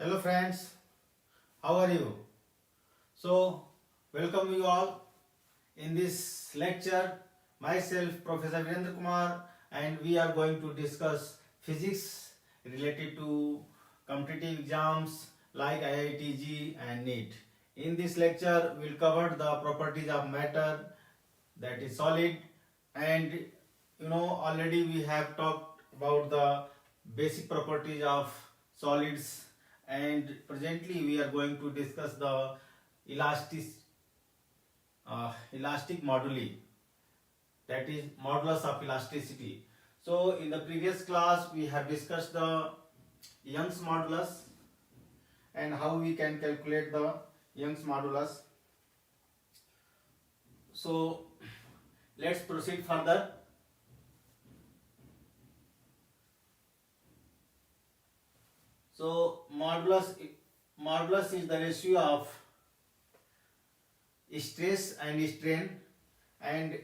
Hello friends, how are you? So, welcome you all in this lecture. Myself, Professor Virendra Kumar, and we are going to discuss physics related to competitive exams like IIT-JEE and NEET. In this lecture, we will cover the properties of matter, that is solid, and already we have talked about the basic properties of solids, and presently we are going to discuss the elastic elastic moduli, that is modulus of elasticity. So in the previous class we have discussed the Young's modulus and how we can calculate the Young's modulus. So let's proceed further. So modulus is the ratio of stress and strain, and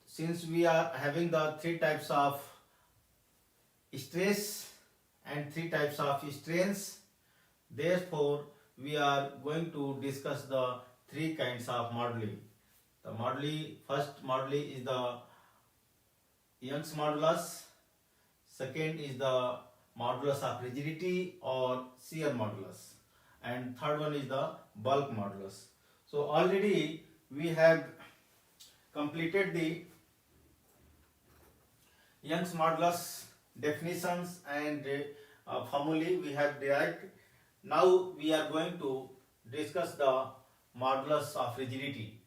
since we are having the three types of stress and three types of strains, therefore we are going to discuss the three kinds of moduli. The first moduli is the Young's modulus, second is the modulus of rigidity or shear modulus, and third one is the bulk modulus. So already we have completed the Young's modulus definitions and formulae we have derived. Now we are going to discuss the modulus of rigidity.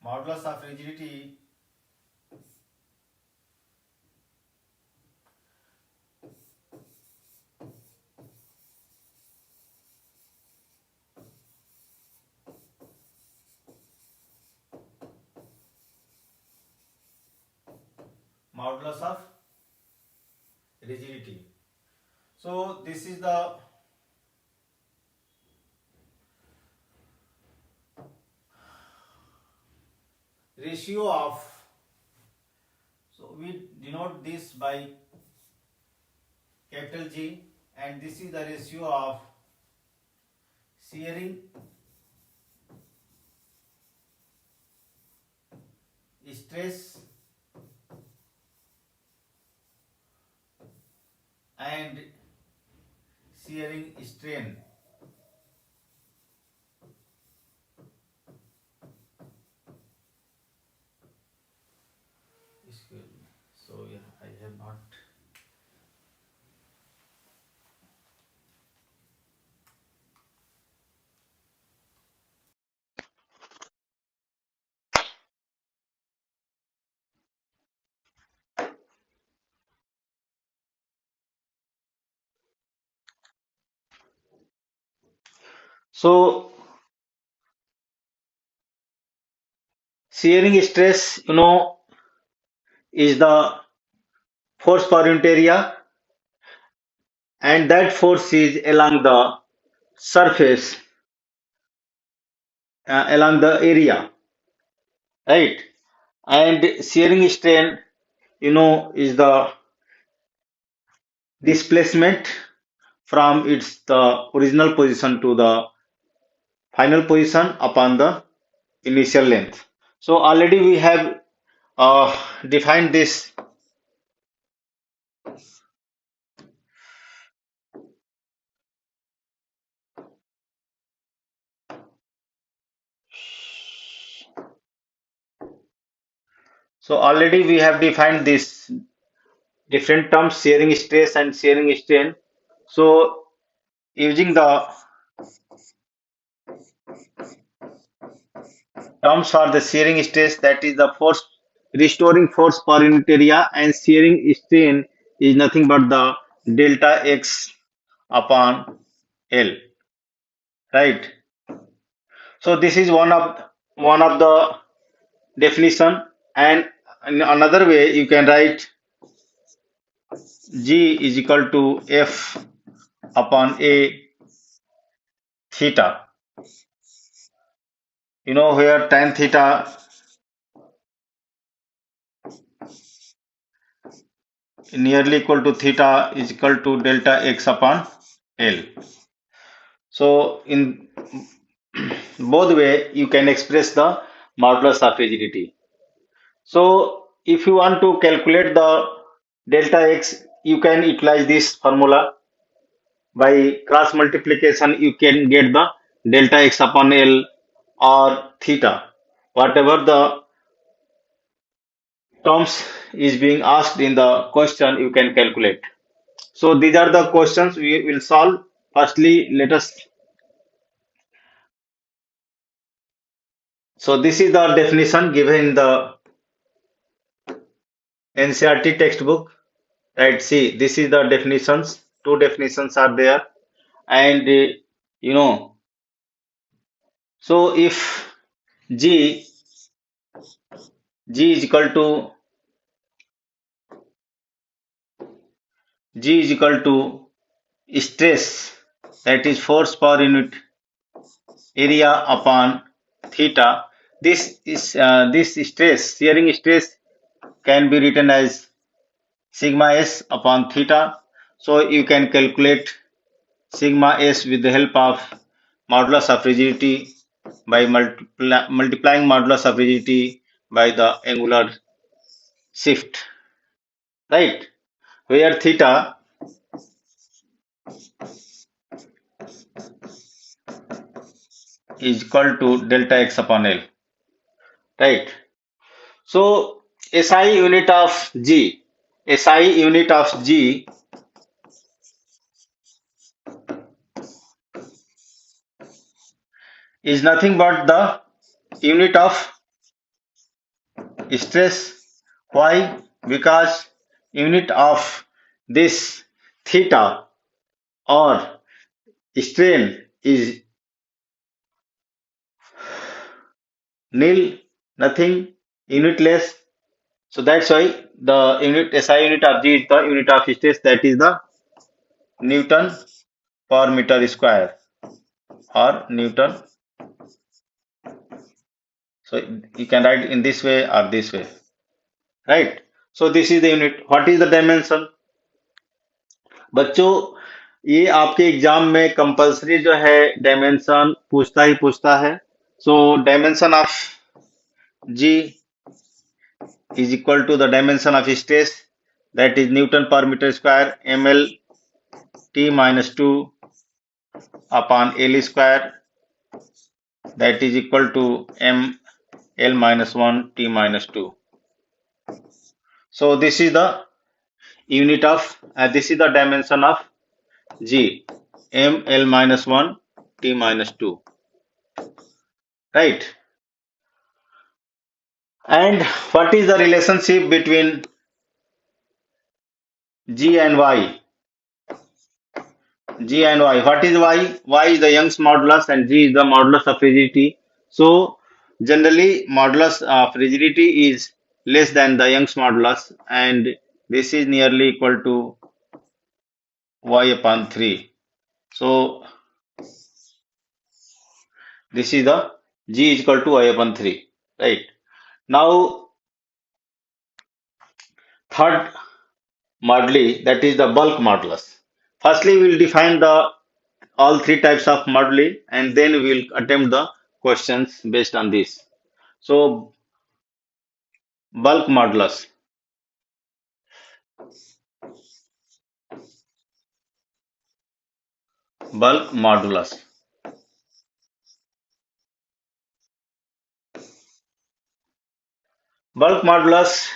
Modulus of rigidity modulus of rigidity. So this is the ratio of, so we denote this by capital G, and this is the ratio of shearing, stress and shearing strain. So yeah, I have not. So shearing stress, is the force per unit area, and that force is along the surface, along the area, right? And shearing strain, is the displacement from its the original position to the final position upon the initial length. So already we have defined this. So already we have defined this different terms, shearing stress and shearing strain. So using the terms for the shearing stress, that is the force, restoring force per unit area, and shearing strain is nothing but the delta x upon L, right? So this is one of the definition, and in another way you can write G is equal to F upon A theta. Where tan theta nearly equal to theta is equal to delta x upon L. So in both way you can express the modulus of rigidity. So if you want to calculate the delta x, you can utilize this formula. By cross multiplication, you can get the delta x upon L or theta. Whatever the terms is being asked in the question, you can calculate. So these are the questions we will solve. Firstly, let us. So this is the definition given in the NCERT textbook. Right? See, this is the definitions. Two definitions are there, and you know. So if G G is equal to G is equal to stress, that is force per unit area upon theta. This stress, shearing stress, can be written as sigma s upon theta. So you can calculate sigma s with the help of modulus of rigidity by multiplying modulus of rigidity by the angular shift, right? Where theta is equal to delta x upon L, right? So SI unit of G, SI unit of G is nothing but the unit of stress. Why? Because unit of this theta or strain is nil, nothing, unitless. So that's why the unit SI unit of G is the unit of stress, that is the Newton per meter square or Newton. So you can write in this way or this way, right? So this is the unit. What is the dimension? बच्चों, ये आपके exam में compulsory जो है dimension पूछता ही पूछता है. So dimension of G is equal to the dimension of stress, that is Newton per meter square, ml t minus 2 upon L square, that is equal to m L minus 1 t minus 2. So this is the unit of this is the dimension of G, m L minus 1 t minus 2, right? And what is the relationship between G and Y? G and Y. What is Y? Y is the Young's modulus and G is the modulus of rigidity. So generally modulus of rigidity is less than the Young's modulus, and this is nearly equal to Y upon 3. So this is the G is equal to Y upon 3. Right. Now third moduli, that is the bulk modulus. Firstly we will define the all three types of moduli and then we will attempt the questions based on this. So bulk modulus. Bulk modulus. Bulk modulus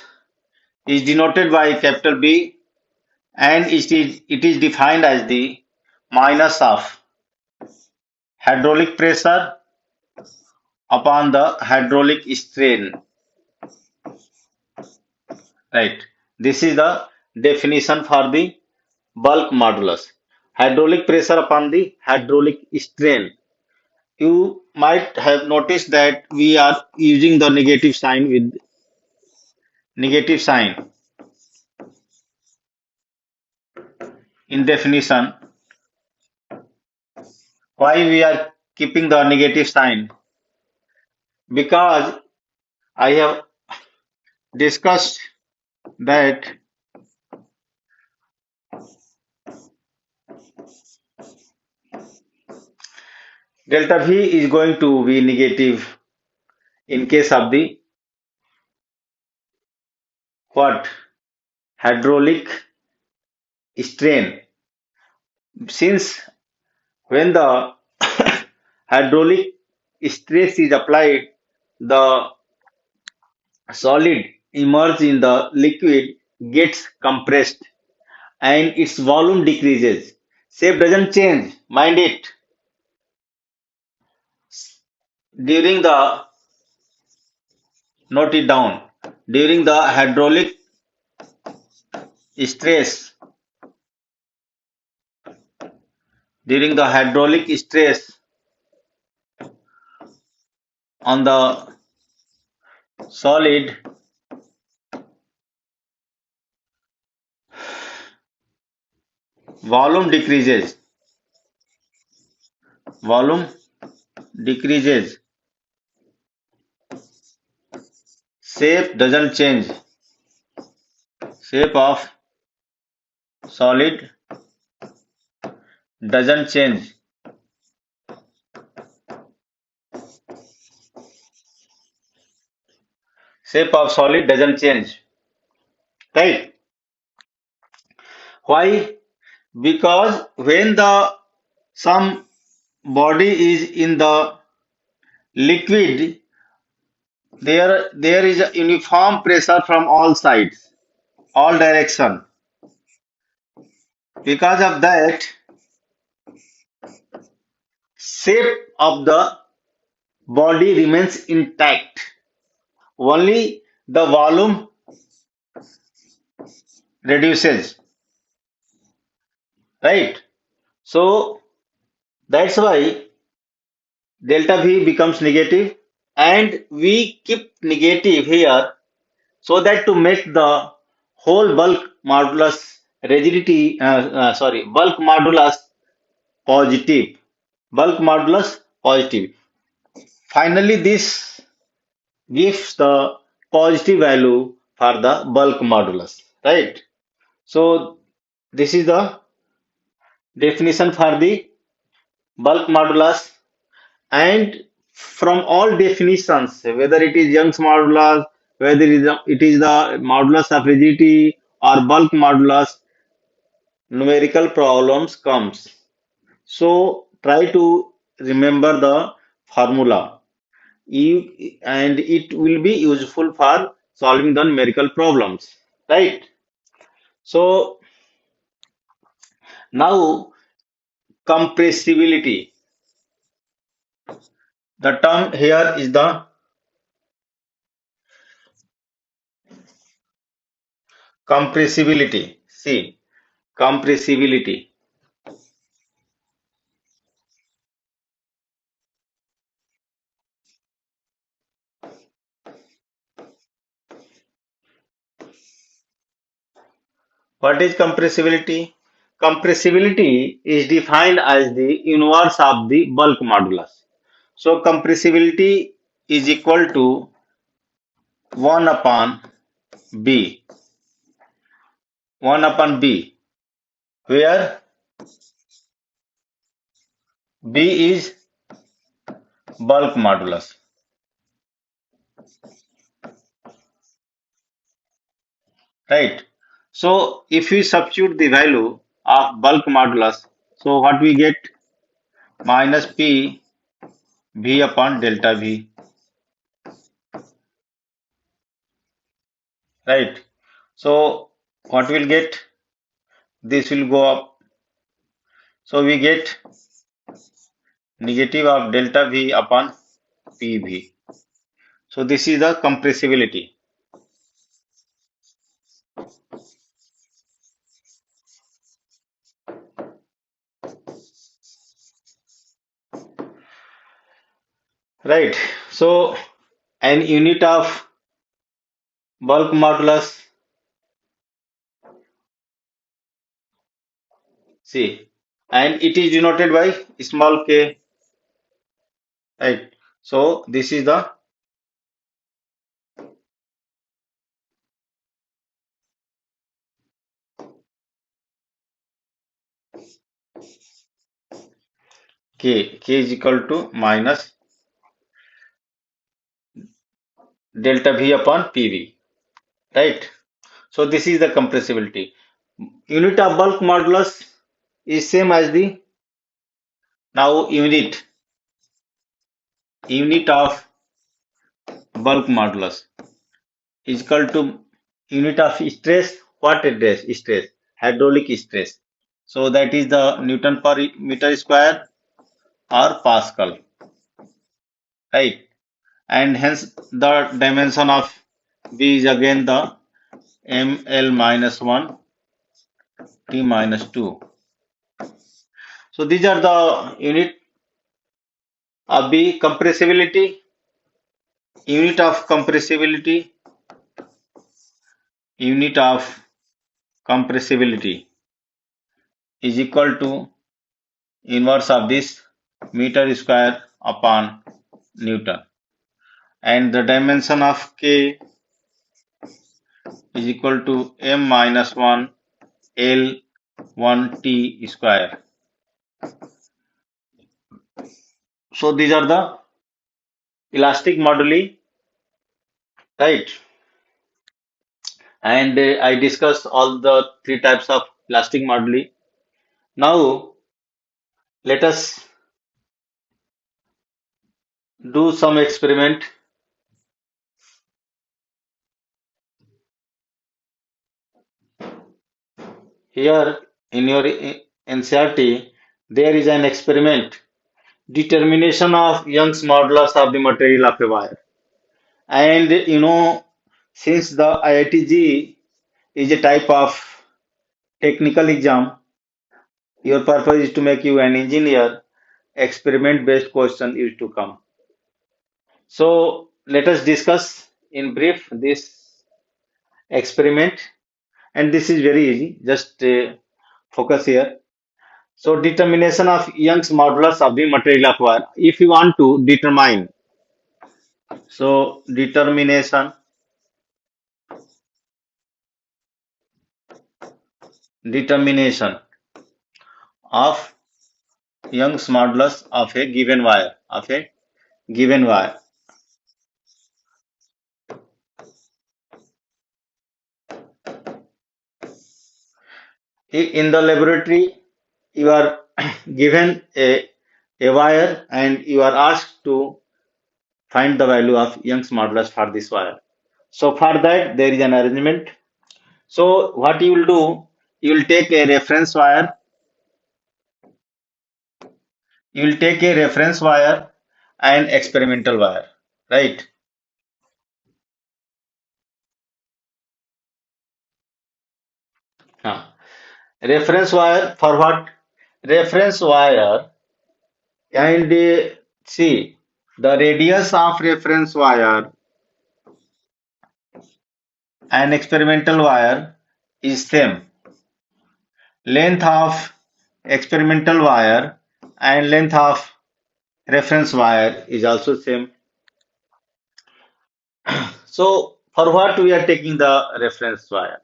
is denoted by capital B and it is defined as the minus of hydraulic pressure upon the hydraulic strain. Right. This is the definition for the bulk modulus. Hydraulic pressure upon the hydraulic strain. You might have noticed that we are using the negative sign with negative sign in definition. Why we are keeping the negative sign? Because I have discussed that Delta V is going to be negative in case of the what? Hydraulic strain. Since when the hydraulic stress is applied, the solid immersed in the liquid gets compressed and its volume decreases. Shape doesn't change, mind it. During the, note it down, during the stress, hydraulic stress on the solid, volume decreases, volume decreases, shape doesn't change, shape of solid doesn't change, shape of solid doesn't change, right? Why? Because when the some body is in the liquid, there is a uniform pressure from all sides, all direction. Because of that, shape of the body remains intact. Only the volume reduces, right? So that's why delta V becomes negative, and we keep negative here so that to make the whole bulk modulus positive. Bulk modulus positive. Finally, this gives the positive value for the bulk modulus, right? So this is the definition for the bulk modulus, and from all definitions, whether it is Young's modulus, whether it is the modulus of rigidity or bulk modulus, numerical problems comes. So try to remember the formula, and it will be useful for solving the numerical problems, right? So now compressibility. The term here is the compressibility. See, compressibility. What is compressibility? Compressibility is defined as the inverse of the bulk modulus. So compressibility is equal to 1 upon B. 1 upon B, where B is bulk modulus. Right. So if we substitute the value of bulk modulus, so what we get? Minus P V upon delta V. Right. So what we'll get? This will go up. So we get negative of delta V upon PV. So this is the compressibility. Right. So an unit of bulk modulus, see, and it is denoted by small k. Right. So this is the K is equal to minus delta V upon PV, right? So this is the compressibility. Unit of bulk modulus is same as the now unit of bulk modulus is equal to unit of stress. What stress? Hydraulic stress. So that is the Newton per meter square or Pascal, right? And hence the dimension of B is again the ml minus 1 t minus 2. So these are the unit of B. Compressibility. Unit of compressibility. Unit of compressibility is equal to inverse of this meter square upon Newton, and the dimension of K is equal to m minus 1 L 1 T square. So these are the elastic moduli, right? And I discussed all the three types of elastic moduli. Now let us do some experiment. Here in your NCRT, there is an experiment, determination of Young's modulus of the material of a wire. And since the IIT-JEE is a type of technical exam, your purpose is to make you an engineer, experiment based question is to come. So let us discuss in brief this experiment, and this is very easy, just focus here. So determination of Young's modulus of the material of wire. If you want to determine, so determination of Young's modulus of a given wire, In the laboratory, you are given a wire and you are asked to find the value of Young's modulus for this wire. So for that, there is an arrangement. So what you will do, you will take a reference wire. You will take a reference wire and experimental wire, right? Huh. Reference wire for what? Reference wire, and see, the radius of reference wire and experimental wire is same. Length of experimental wire and length of reference wire is also same. So for what we are taking the reference wire?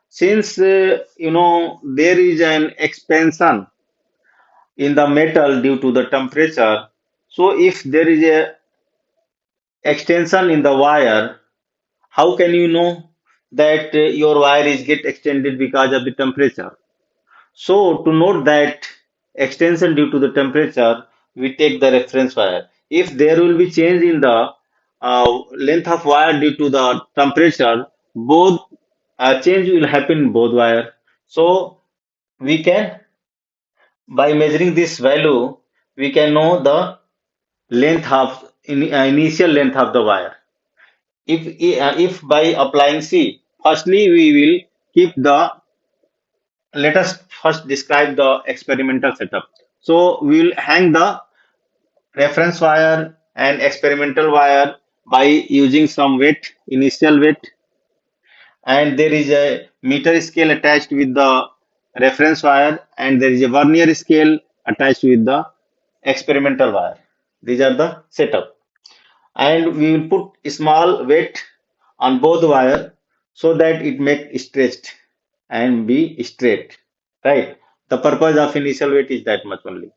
Since there is an expansion in the metal due to the temperature, so if there is a extension in the wire, how can you know that your wire is get extended because of the temperature? So to note that extension due to the temperature, we take the reference wire. If there will be change in the length of wire due to the temperature, both change will happen in both wire. So we can, by measuring this value, we can know the length of initial length of the wire. If by applying C, firstly we will keep the, let us first describe the experimental setup. So we will hang the reference wire and experimental wire by using some weight, initial weight, and there is a meter scale attached with the reference wire, and there is a vernier scale attached with the experimental wire. These are the setup, and we will put a small weight on both wire so that it make stretched and be straight, right? The purpose of initial weight is that much only.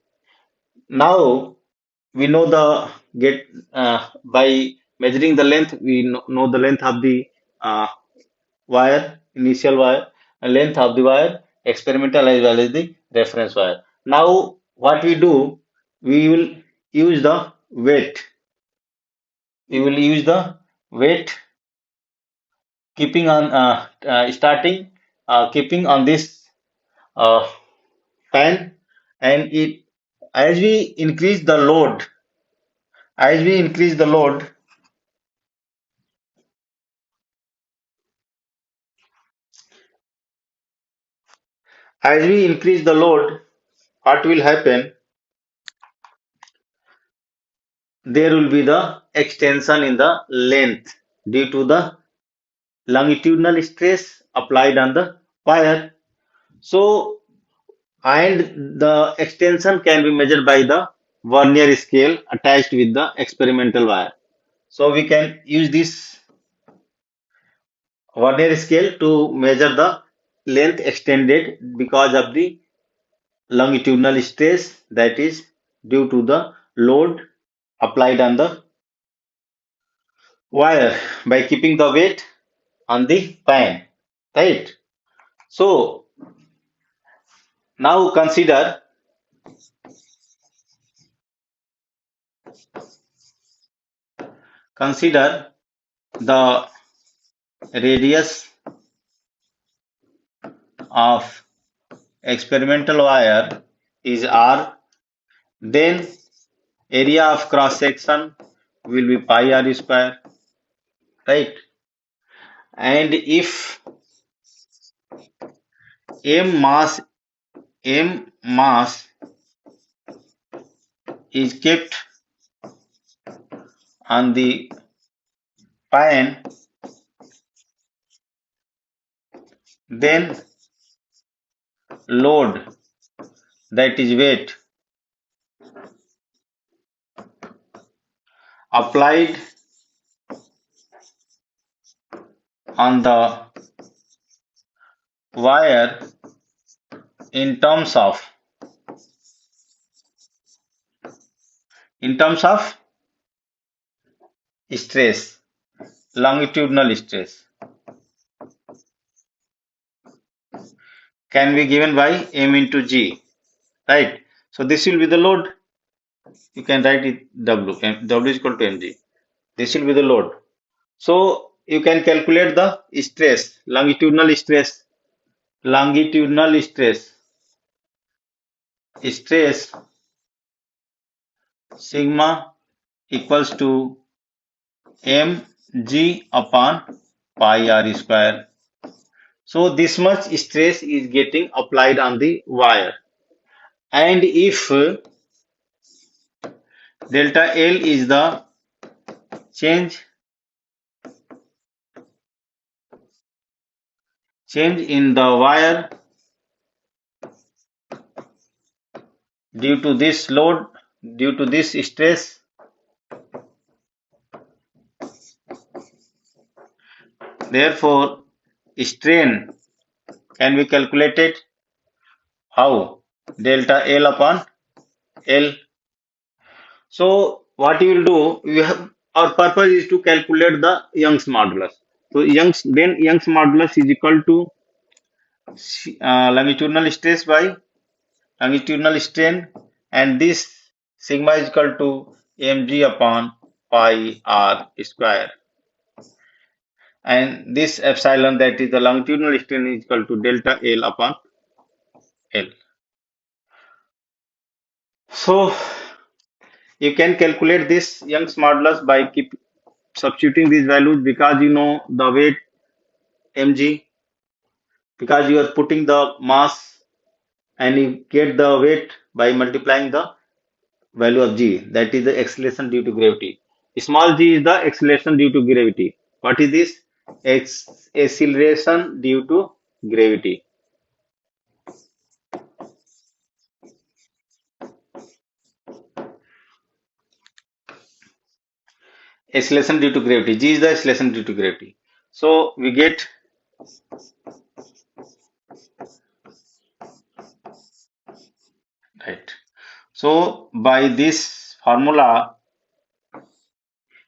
Now we know the get by measuring the length, we know the length of the uh, wire, initial wire, and length of the wire, experimental as well as the reference wire. Now what we do, we will use the weight. We will use the weight keeping on starting keeping on this uh, fan, and it as we increase the load, as we increase the load, as we increase the load, what will happen? There will be the extension in the length due to the longitudinal stress applied on the wire. So, and the extension can be measured by the vernier scale attached with the experimental wire. So, we can use this vernier scale to measure the length extended because of the longitudinal stress, that is due to the load applied on the wire by keeping the weight on the pan, right? So now consider the radius of experimental wire is r, then area of cross section will be pi r square, right? And if m mass m mass is kept on the pan, then load, that is weight, applied on the wire in terms of in terms of stress, longitudinal stress, can be given by m into g, right? So this will be the load. You can write it w is equal to mg. This will be the load. So you can calculate the stress, longitudinal stress sigma equals to mg upon pi r square. So this much stress is getting applied on the wire, and if delta L is the change in the wire due to this load, due to this stress, therefore strain can be calculated how? Delta L upon L. So what you will do, we have, our purpose is to calculate the Young's modulus. So Young's modulus is equal to longitudinal stress by longitudinal strain, and this sigma is equal to mg upon pi r square, and this epsilon, that is the longitudinal strain, is equal to delta L upon L. So you can calculate this Young's modulus by substituting these values, because you know the weight mg, because you are putting the mass, and you get the weight by multiplying the value of g, that is the acceleration due to gravity. Small g is the acceleration due to gravity. What is this? Acceleration due to gravity. Acceleration due to gravity. G is the acceleration due to gravity. So we get Right. So by this formula,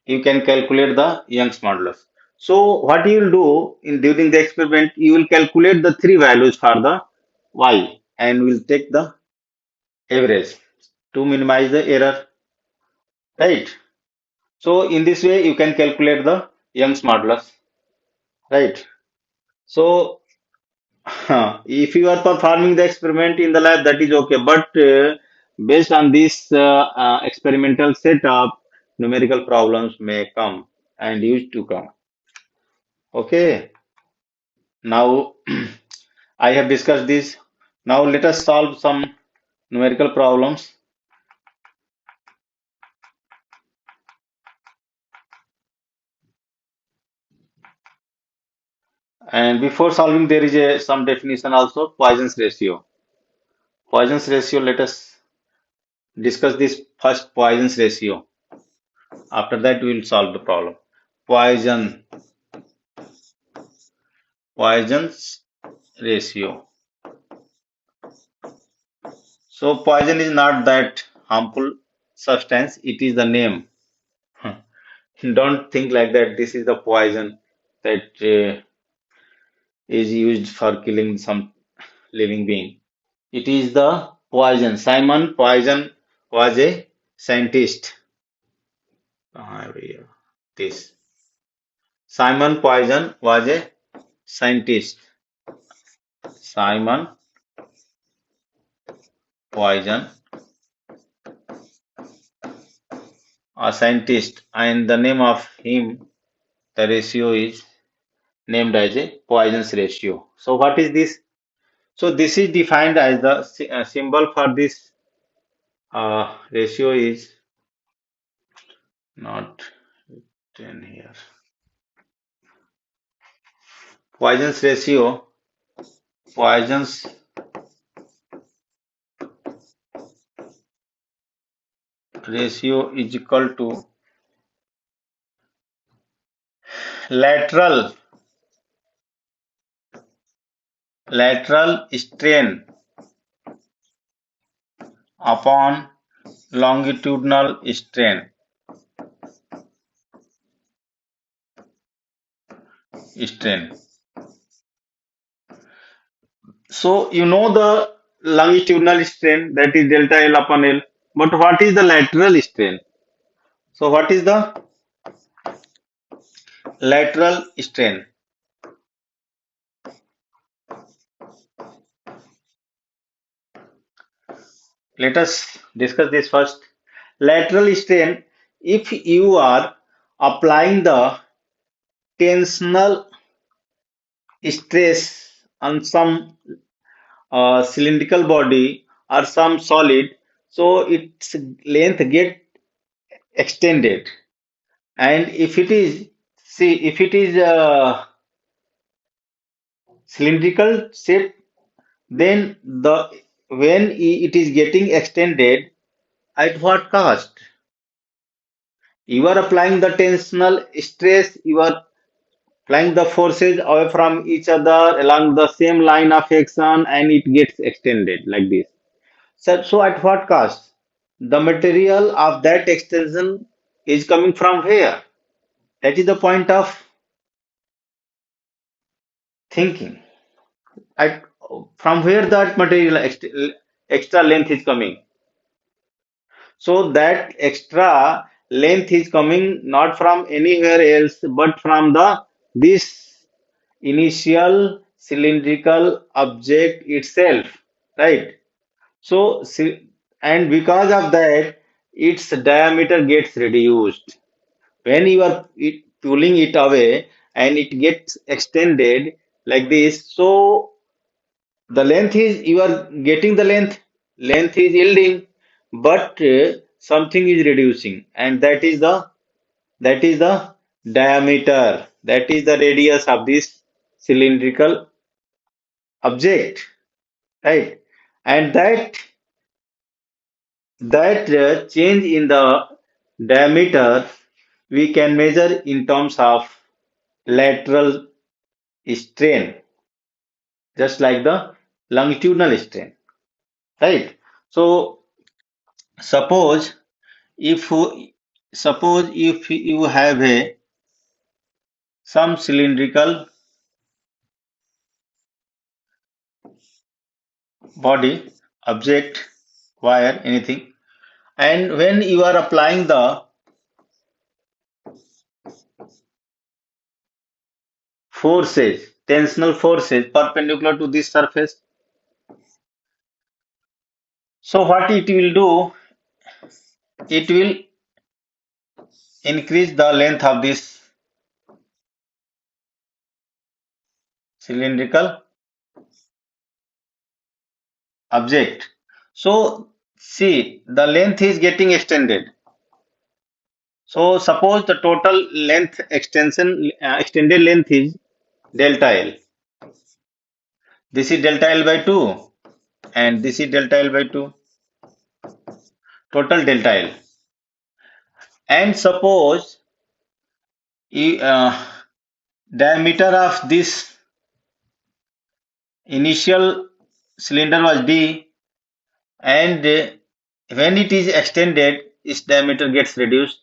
you can calculate the Young's modulus. So what you will do in during the experiment, you will calculate the three values for the y and will take the average to minimize the error. Right. So in this way, you can calculate the Young's modulus. Right. So if you are performing the experiment in the lab, that is okay. But based on this experimental setup, numerical problems may come and used to come. Okay. Now I have discussed this. Now let us solve some numerical problems. And before solving, there is some definition also. Poisson's ratio. Poisson's ratio. Let us discuss this first. Poisson's ratio. After that, we will solve the problem. Poisson. Poisson's ratio. So poison is not that harmful substance. It is the name. Don't think like that. This is the poison that is used for killing some living being. It is the poison. Simon Poisson was a scientist. This Simon Poisson was a scientist. Simon Poisson, a scientist, and the name of him, the ratio is named as a Poisson's ratio. So what is this? So this is defined as the symbol for this ratio is not written here. Poisson's ratio, Poisson's ratio is equal to lateral strain upon longitudinal strain. So you know the longitudinal strain, that is delta L upon L. But what is the lateral strain? So what is the lateral strain? Let us discuss this first. Lateral strain, if you are applying the tensional stress on some cylindrical body or some solid, so its length get extended. And if it is, see, if it is cylindrical shape, then when it is getting extended, at what cost? You are applying the tensional stress, you are applying the forces away from each other along the same line of action, and it gets extended like this. So at what cost? The material of that extension is coming from where? That is the point of thinking. At, from where that material extra length is coming? So that extra length is coming not from anywhere else but from the this initial cylindrical object itself, right? So and because of that, its diameter gets reduced. When you are pulling it away and it gets extended like this, so the length is, you are getting the length is yielding, but something is reducing, and that is the diameter, that is the radius of this cylindrical object, right? And that change in the diameter we can measure in terms of lateral strain, just like the longitudinal strain, right? So suppose if you have a some cylindrical body, object, wire, anything, and when you are applying the forces, tensional forces perpendicular to this surface, so what it will do, it will increase the length of this cylindrical object. So see, the length is getting extended. So suppose the total length extended length is delta L. This is delta L by 2 and this is delta L by 2. Total delta L. And suppose uh, diameter of this initial cylinder was D, and when it is extended its diameter gets reduced,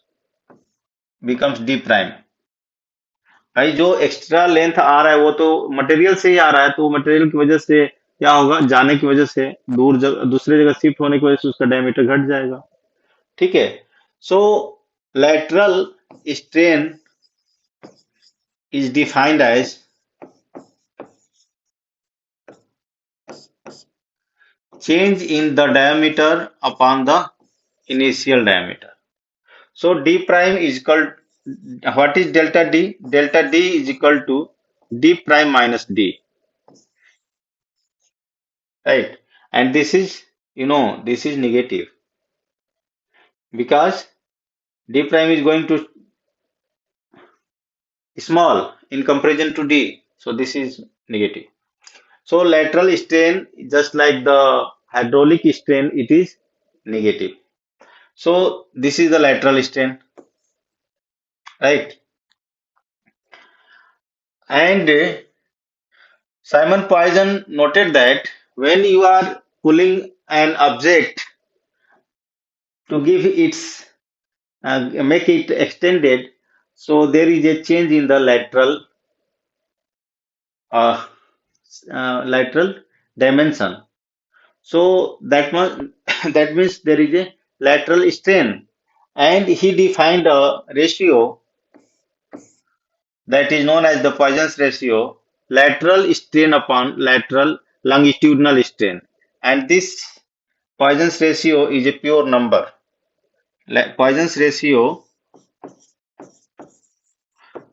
becomes D prime. भाई जो extra length आ रहा है वो तो material से ही आ रहा है, तो मटेरियल की वजह से क्या होगा, जाने की वजह से दूसरे जगह शिफ्ट होने की वजह से उसका डायमीटर घट जाएगा. ठीक है. सो lateral strain is defined as change in the diameter upon the initial diameter. So d prime is equal, what is delta d? Delta d is equal to d prime minus d, right? And this is, this is negative because d prime is going to small in comparison to d, so this is negative. So lateral strain, just like the hydraulic strain, it is negative. So this is the lateral strain, right? And Simon Poisson noted that when you are pulling an object to give its make it extended, so there is a change in the uh, lateral dimension. So that means there is a lateral strain, and he defined a ratio that is known as the Poisson's ratio, lateral strain upon lateral longitudinal strain, and this Poisson's ratio is a pure number. Poisson's ratio,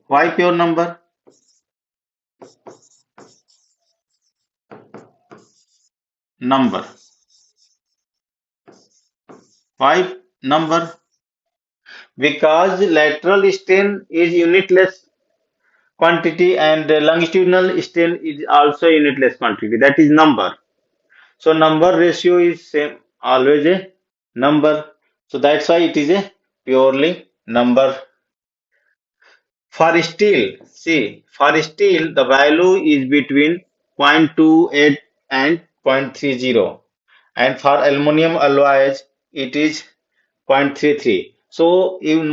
why pure number? Number. Why number? Because lateral strain is unitless quantity and longitudinal strain is also unitless quantity. That is number. So number ratio is same, always a number. So that's why it is a purely number. For steel, see, for steel the value is between 0.28 and 0.30, and for aluminum alloys it is 0.33. So you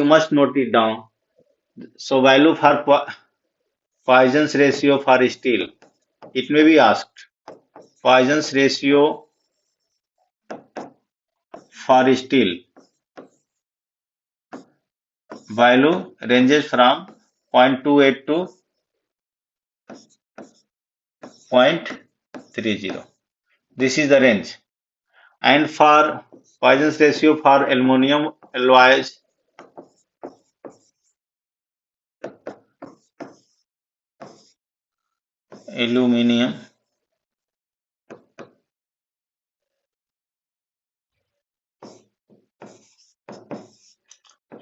must note it down. So value for Poisson's ratio for steel. It may be asked. Poisson's ratio for steel value ranges from 0.28 to 0.30. This is the range. And for Poisson's ratio for aluminum alloys, aluminium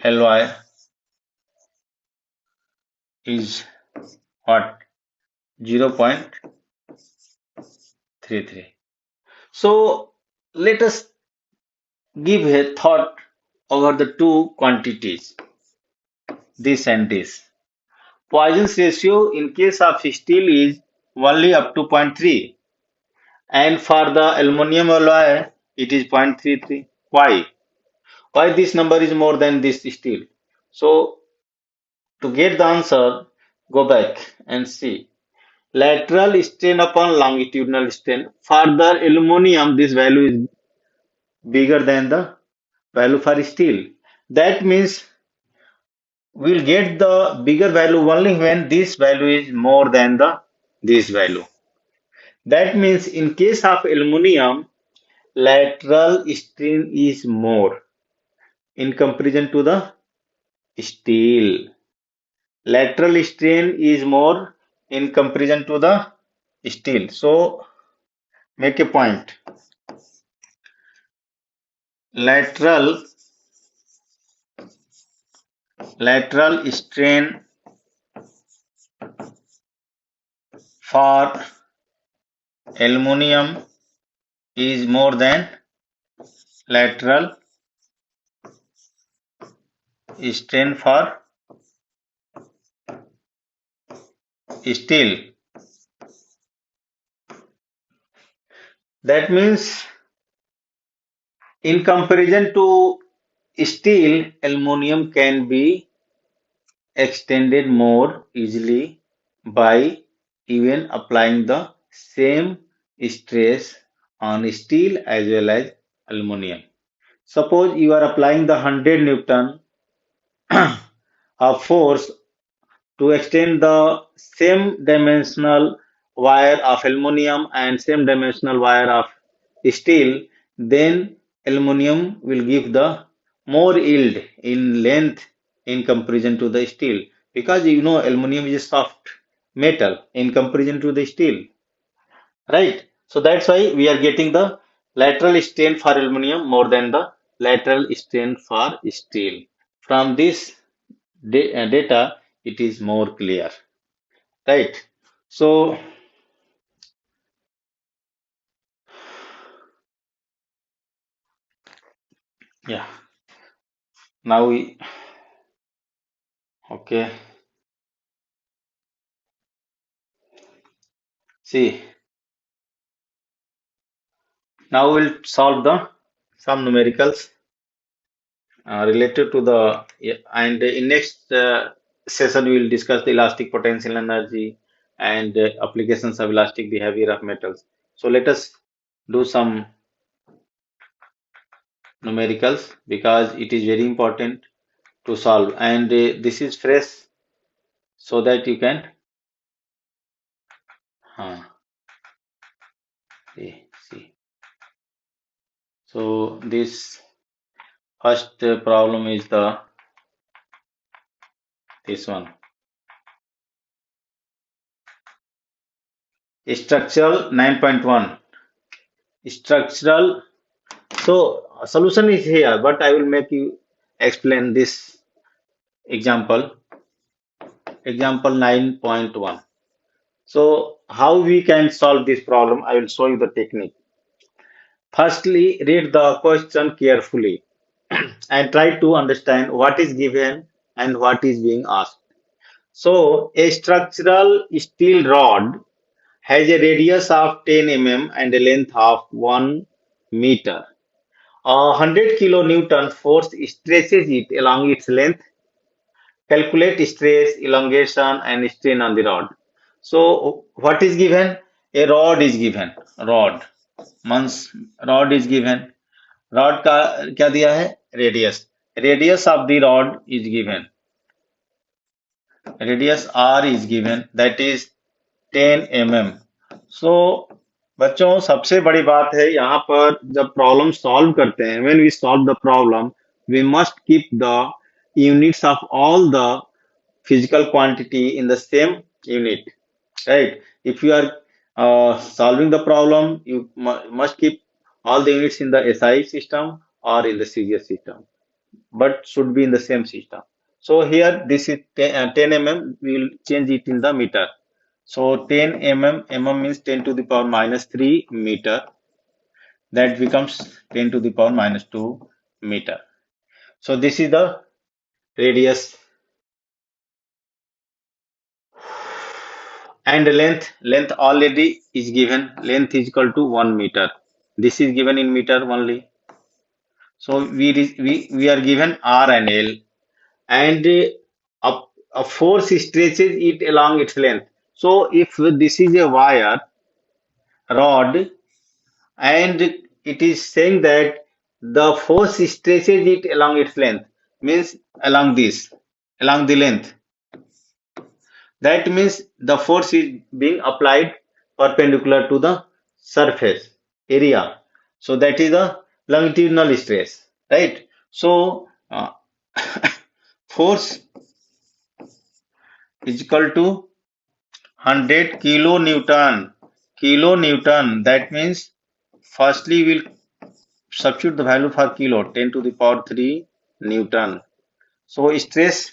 alloy is what? 0.33. So let us give a thought over the two quantities, this and this. Poisson's ratio in case of steel is only up to 0.3, and for the aluminum alloy it is 0.33. Why? Why this number is more than this steel? So to get the answer, go back and see. Lateral strain upon longitudinal strain. For the aluminum, this value is bigger than the value for steel. That means we'll get the bigger value only when this value is more than the this value. That means in case of aluminum, lateral strain is more in comparison to the steel. Lateral strain is more in comparison to the steel. So make a point. Lateral strain for aluminum is more than lateral strain for steel. That means in comparison to steel, aluminum can be extended more easily by even applying the same stress on steel as well as aluminum. Suppose you are applying the 100 Newton of force to extend the same dimensional wire of aluminum and same dimensional wire of steel, then aluminum will give the more yield in length in comparison to the steel, because you know aluminum is a soft metal in comparison to the steel, right? So that's why we are getting the lateral strain for aluminum more than the lateral strain for steel. From this data, it is more clear, right? So yeah, now we okay. See, now we'll solve the some numericals related to the and in next session we will discuss the elastic potential energy and applications of elastic behavior of metals. So let us do some numericals because it is very important to solve, and this is fresh so that you can uh, see. So this first problem is the this one, structural 9.1 structural. So solution is here, but I will make you explain this example. Example 9.1. So how we can solve this problem? I will show you the technique. Firstly, read the question carefully and try to understand what is given and what is being asked. So a structural steel rod has a radius of 10 mm and a length of 1 meter. 100 kilonewton force stretches it along its length. Calculate stress, elongation, and strain on the rod. So, what is given? A rod is given. Rod. Once rod is given. Rod का क्या दिया है? Radius. Radius of the rod is given. Radius R is given. That is 10 mm. So, बच्चों सबसे बड़ी बात है यहाँ पर जब प्रॉब्लम सॉल्व करते हैं, when we solve the problem, we must keep the units of all the physical quantity in the same unit, right? If you are solving the problem, you must keep all the units in the SI system or in the CGS system, but should be in the same system. So here this is 10 mm, we will change it in the meter. So 10 mm means 10 to the power minus 3 meter. That becomes 10 to the power minus 2 meter. So this is the radius, and length already is given. Length is equal to 1 meter. This is given in meter only. So we are given R and L, and a force stretches it along its length. So if this is a wire rod and it is saying that the force stretches it along its length, means along the length, that means the force is being applied perpendicular to the surface area. So that is the longitudinal stress, right? So force is equal to 100 kilonewton. Kilonewton, that means firstly we'll substitute the value for kilo, 10 to the power 3 Newton. So stress.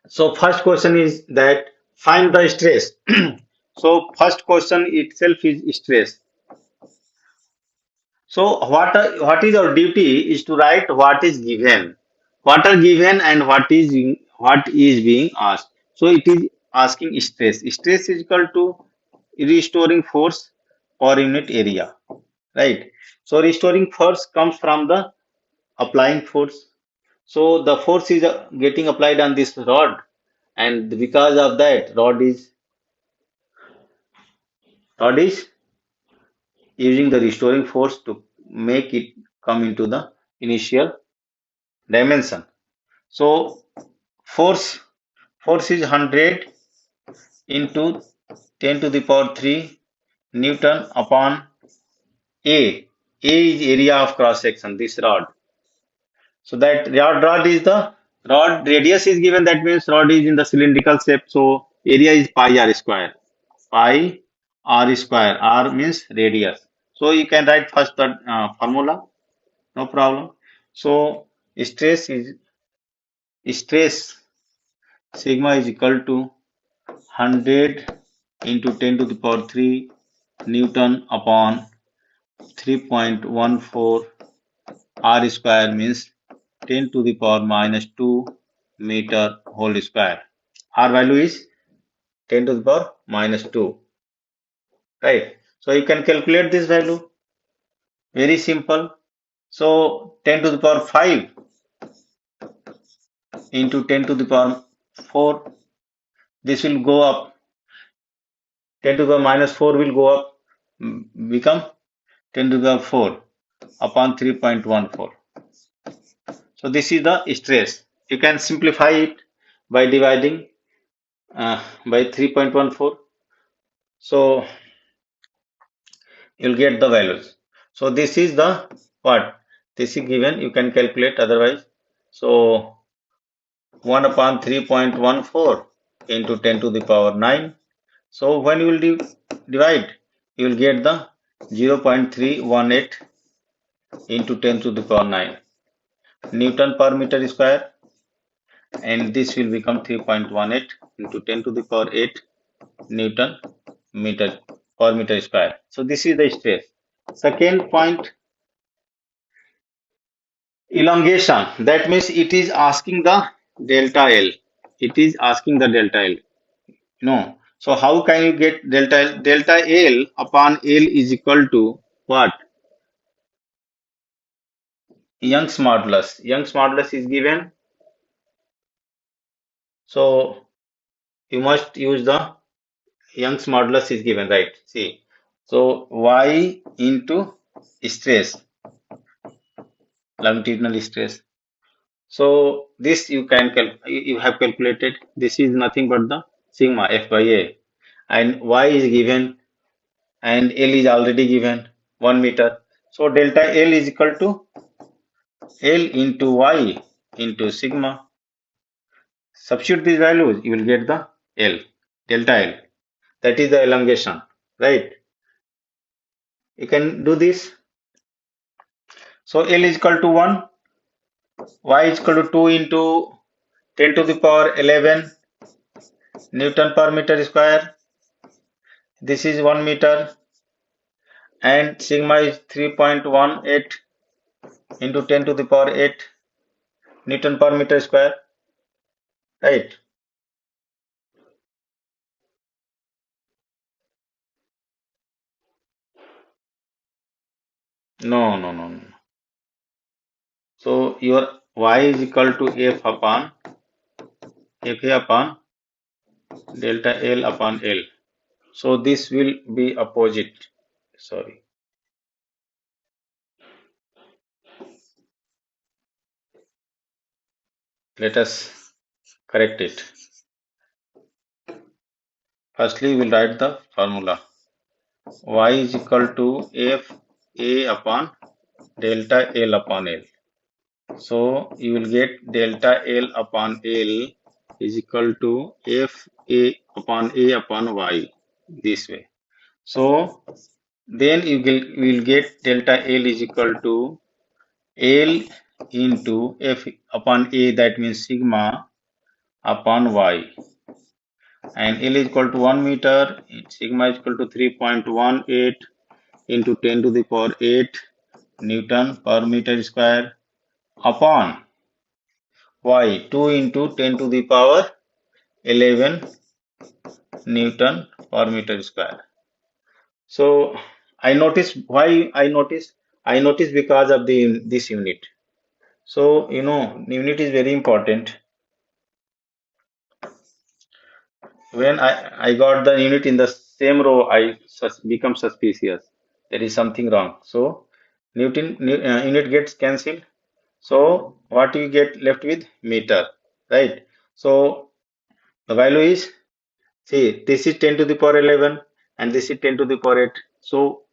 So first question is that find the stress. So first question itself is stress. So what is our duty is to write what is given, what are given and what is being asked. So it is asking stress. Stress is equal to restoring force per unit area, right? So restoring force comes from the applying force. So the force is getting applied on this rod, and because of that, rod is using the restoring force to make it come into the initial dimension. So force force is 100 into 10 to the power 3 Newton upon A. A is area of cross section, this rod. So that rod is the rod radius is given, that means rod is in the cylindrical shape. So area is pi r square. Pi r square. R means radius. So you can write first the formula, no problem. So stress is stress sigma is equal to 100 into 10 to the power 3 Newton upon 3.14 r square, means 10 to the power minus 2 meter whole square. R value is 10 to the power minus 2, right? So you can calculate this value, very simple. So 10 to the power 5 into 10 to the power 4, this will go up, 10 to the power minus 4 will go up, become 10 to the power 4 upon 3.14. So this is the stress. You can simplify it by dividing by 3.14. So you'll get the values. So this is the what? This is given. You can calculate otherwise. So 1 upon 3.14 into 10 to the power 9. So when you will divide, you will get the 0.318 into 10 to the power 9 Newton per meter square, and this will become 3.18 into 10 to the power 8 Newton meter per meter square. So this is the stress. Second point, elongation. That means it is asking the delta L. It is asking the delta L. No. So how can you get delta L? Delta L upon L is equal to what? Young's modulus. Young's modulus is given. So you must use the Young's modulus is given, right? See. So Y into stress, longitudinal stress. So this you have calculated. This is nothing but the sigma F by A, and Y is given and L is already given 1 meter. So delta L is equal to L into Y into sigma. Substitute these values, you will get the L, delta L. That is the elongation, right? You can do this. So L is equal to 1, Y is equal to 2 into 10 to the power 11 Newton per meter square. This is 1 meter, and sigma is 3.18 into 10 to the power 8 Newton per meter square, right? No, no, no, no. So your y is equal to f upon fa upon delta L upon L. So this will be opposite. Sorry. Let us correct it. Firstly, we'll write the formula. Y is equal to f a upon delta L upon L. So you will get delta L upon L is equal to f a upon y this way. So then you will get delta L is equal to L into F upon A, that means sigma upon Y, and L is equal to 1 meter, sigma is equal to 3.18 into 10 to the power 8 Newton per meter square upon Y, 2 into 10 to the power 11 Newton per meter square. So I notice why I notice because of this unit. So unit is very important. When I got the unit in the same row, I become suspicious. There is something wrong. So unit gets cancelled. So what you get left with meter, right? So the value is, see, this is 10 to the power 11 and this is 10 to the power 8. So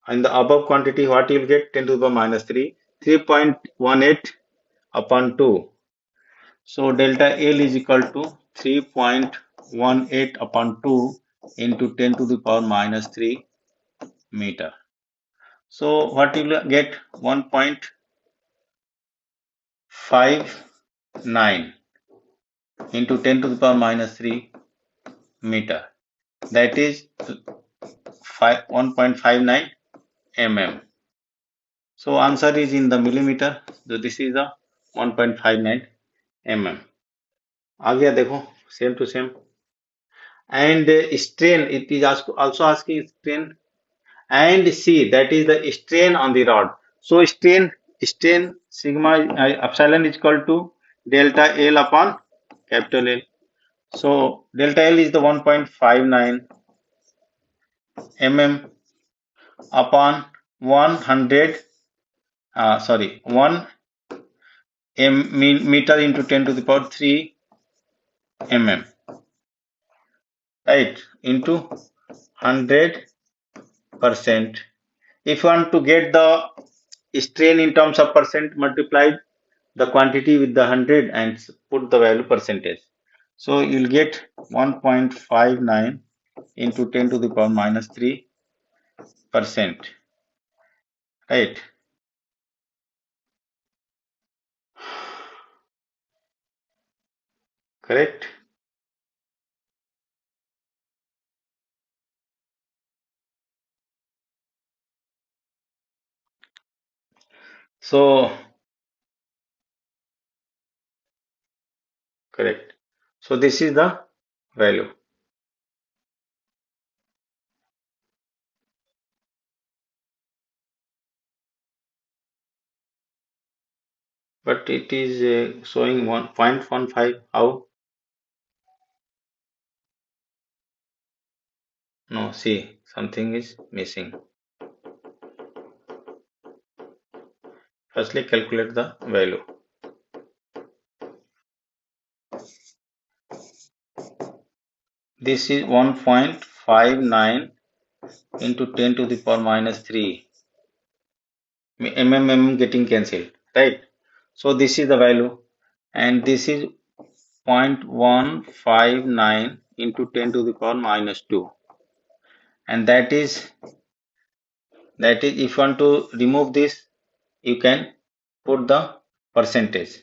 in the above quantity, what you will get? 10 to the power minus 3, 3.18 upon 2. So delta L is equal to 3.18 upon 2 into 10 to the power minus 3 meter. So what you will get? 1.59 into 10 to the power minus 3 meter. That is 1.59 mm. So answer is in the millimeter. So this is the 1.59 mm. आ गया देखो, same to same. And strain, it is also asking strain, and C, that is the strain on the rod. So strain sigma epsilon is equal to delta L upon capital L. So delta L is the 1.59 mm upon 100 1 meter into 10 to the power 3 mm, right, into 100%. If you want to get the strain in terms of percent, multiply the quantity with the 100 and put the value percentage. So you'll get 1.59 into 10 to the power minus 3%, right? Correct? So correct. So this is the value. But it is showing 1.15. How? No, see, something is missing. Firstly, calculate the value. This is 1.59 into 10 to the power minus 3. Getting cancelled, right? So this is the value, and this is 0.159 into 10 to the power minus 2, and that is if you want to remove this, you can put the percentage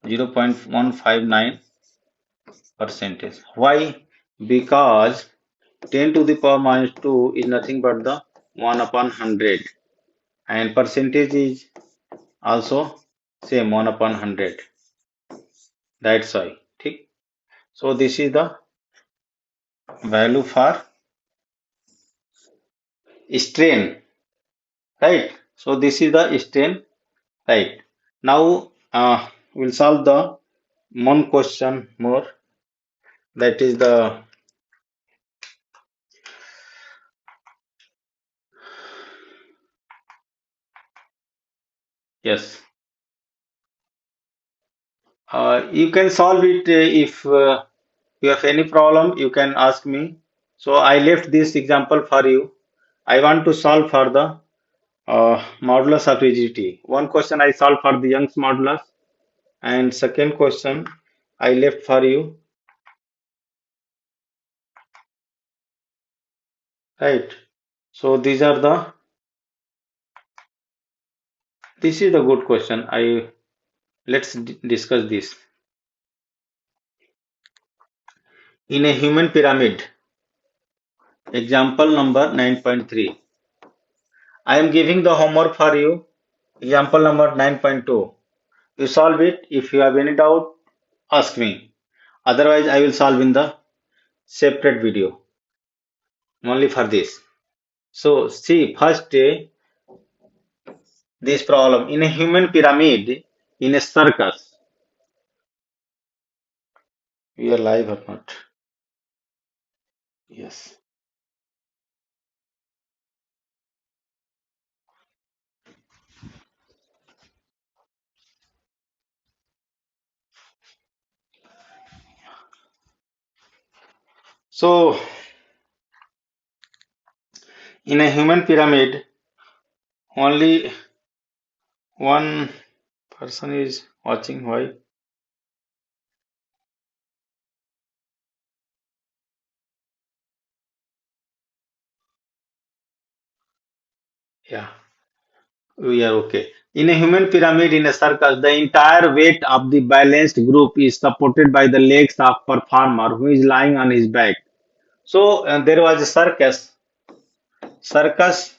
0.159 percentage. Why? Because 10 to the power minus 2 is nothing but the 1 upon 100, and percentage is also same 1 upon 100. That's why. ठीक? So this is the value for strain, right? So this is the strain, right? Now we'll solve the one question more. That is the yes. You can solve it if you have any problem. You can ask me. So I left this example for you. I want to solve for the modulus of rigidity. One question I solved for the Young's modulus, and second question I left for you. Right. So these are the. This is the good question. Let's discuss this. In a human pyramid, example number 9.3. I am giving the homework for you. Example number 9.2. You solve it. If you have any doubt, ask me. Otherwise, I will solve in the separate video only for this. So, see, first this problem in a human pyramid in a circus. We are live or not? Yes. So, in a human pyramid, only one person is watching. Why? Yeah, we are okay. In a human pyramid in a circus, the entire weight of the balanced group is supported by the legs of performer who is lying on his back. So there was a circus. Circus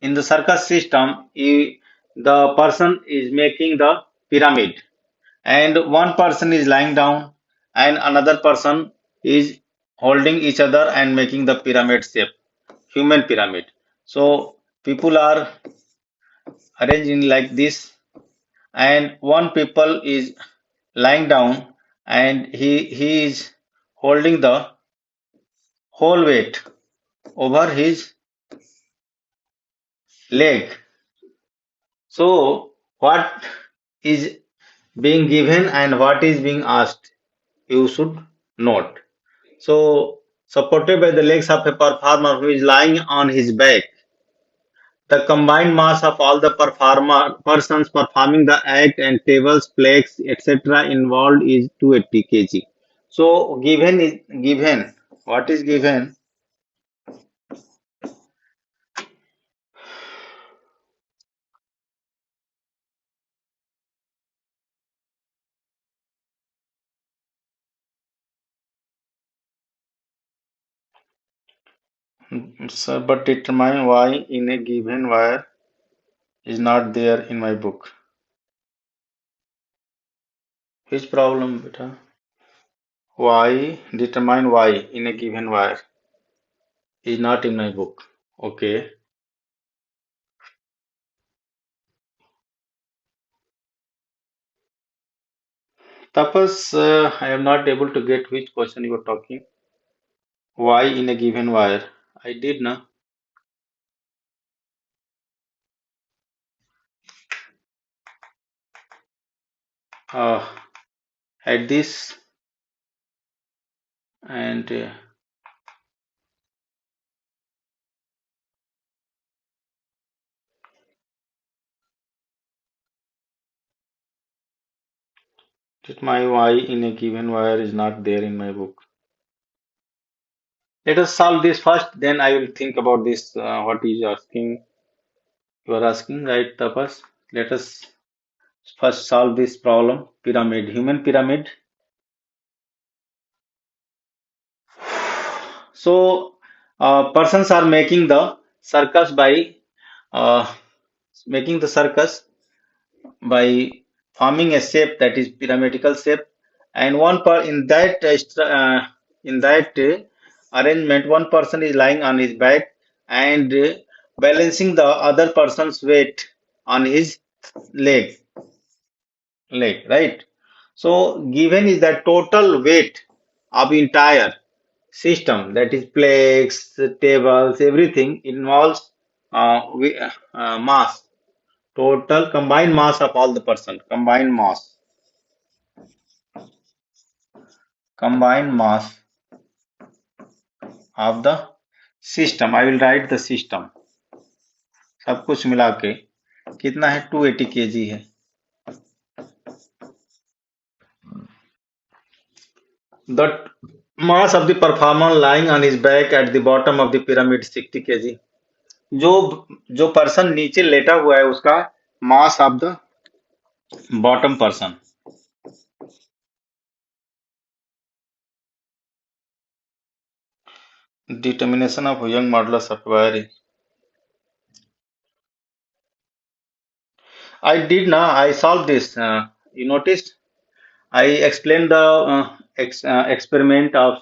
in the circus system, the person is making the pyramid, and one person is lying down, and another person is holding each other and making the pyramid shape, human pyramid. So people are arranged in like this, and one people is lying down, and he is holding the whole weight over his leg. So what is being given and what is being asked, you should note. So supported by the legs of a performer who is lying on his back, the combined mass of all the persons performing the act and tables, plaques, etc. involved is 280 kg. So given is given. What is given? Sir, but determine why in a given wire is not there in my book. Which problem, beta? Why determine why in a given wire is not in my book. Okay. Tapas, I am not able to get which question you are talking. Why in a given wire? I did na. Uh, at this and that my why in a given wire is not there in my book. Let us solve this first, then I will think about this. What is asking? You are asking, right, Tapas? Let us first solve this problem. Pyramid, human pyramid. So, persons are making the circus by uh, making the circus by forming a shape that is pyramidal shape, and one per in that arrangement, one person is lying on his back, and balancing the other person's weight on his leg, right? So given is the total weight of entire system, that is plates, tables, everything involves mass, total combined mass of all the person, combined mass of the system. I will write the system, सब कुछ मिला के कितना है, 280 kg है. The mass of the performer lying on his back at the bottom of the pyramid 60 kg. जो जो person नीचे लेटा हुआ है उसका mass of the bottom person. Determination of Young modulus of wire. I solved this. You noticed? I explained the experiment of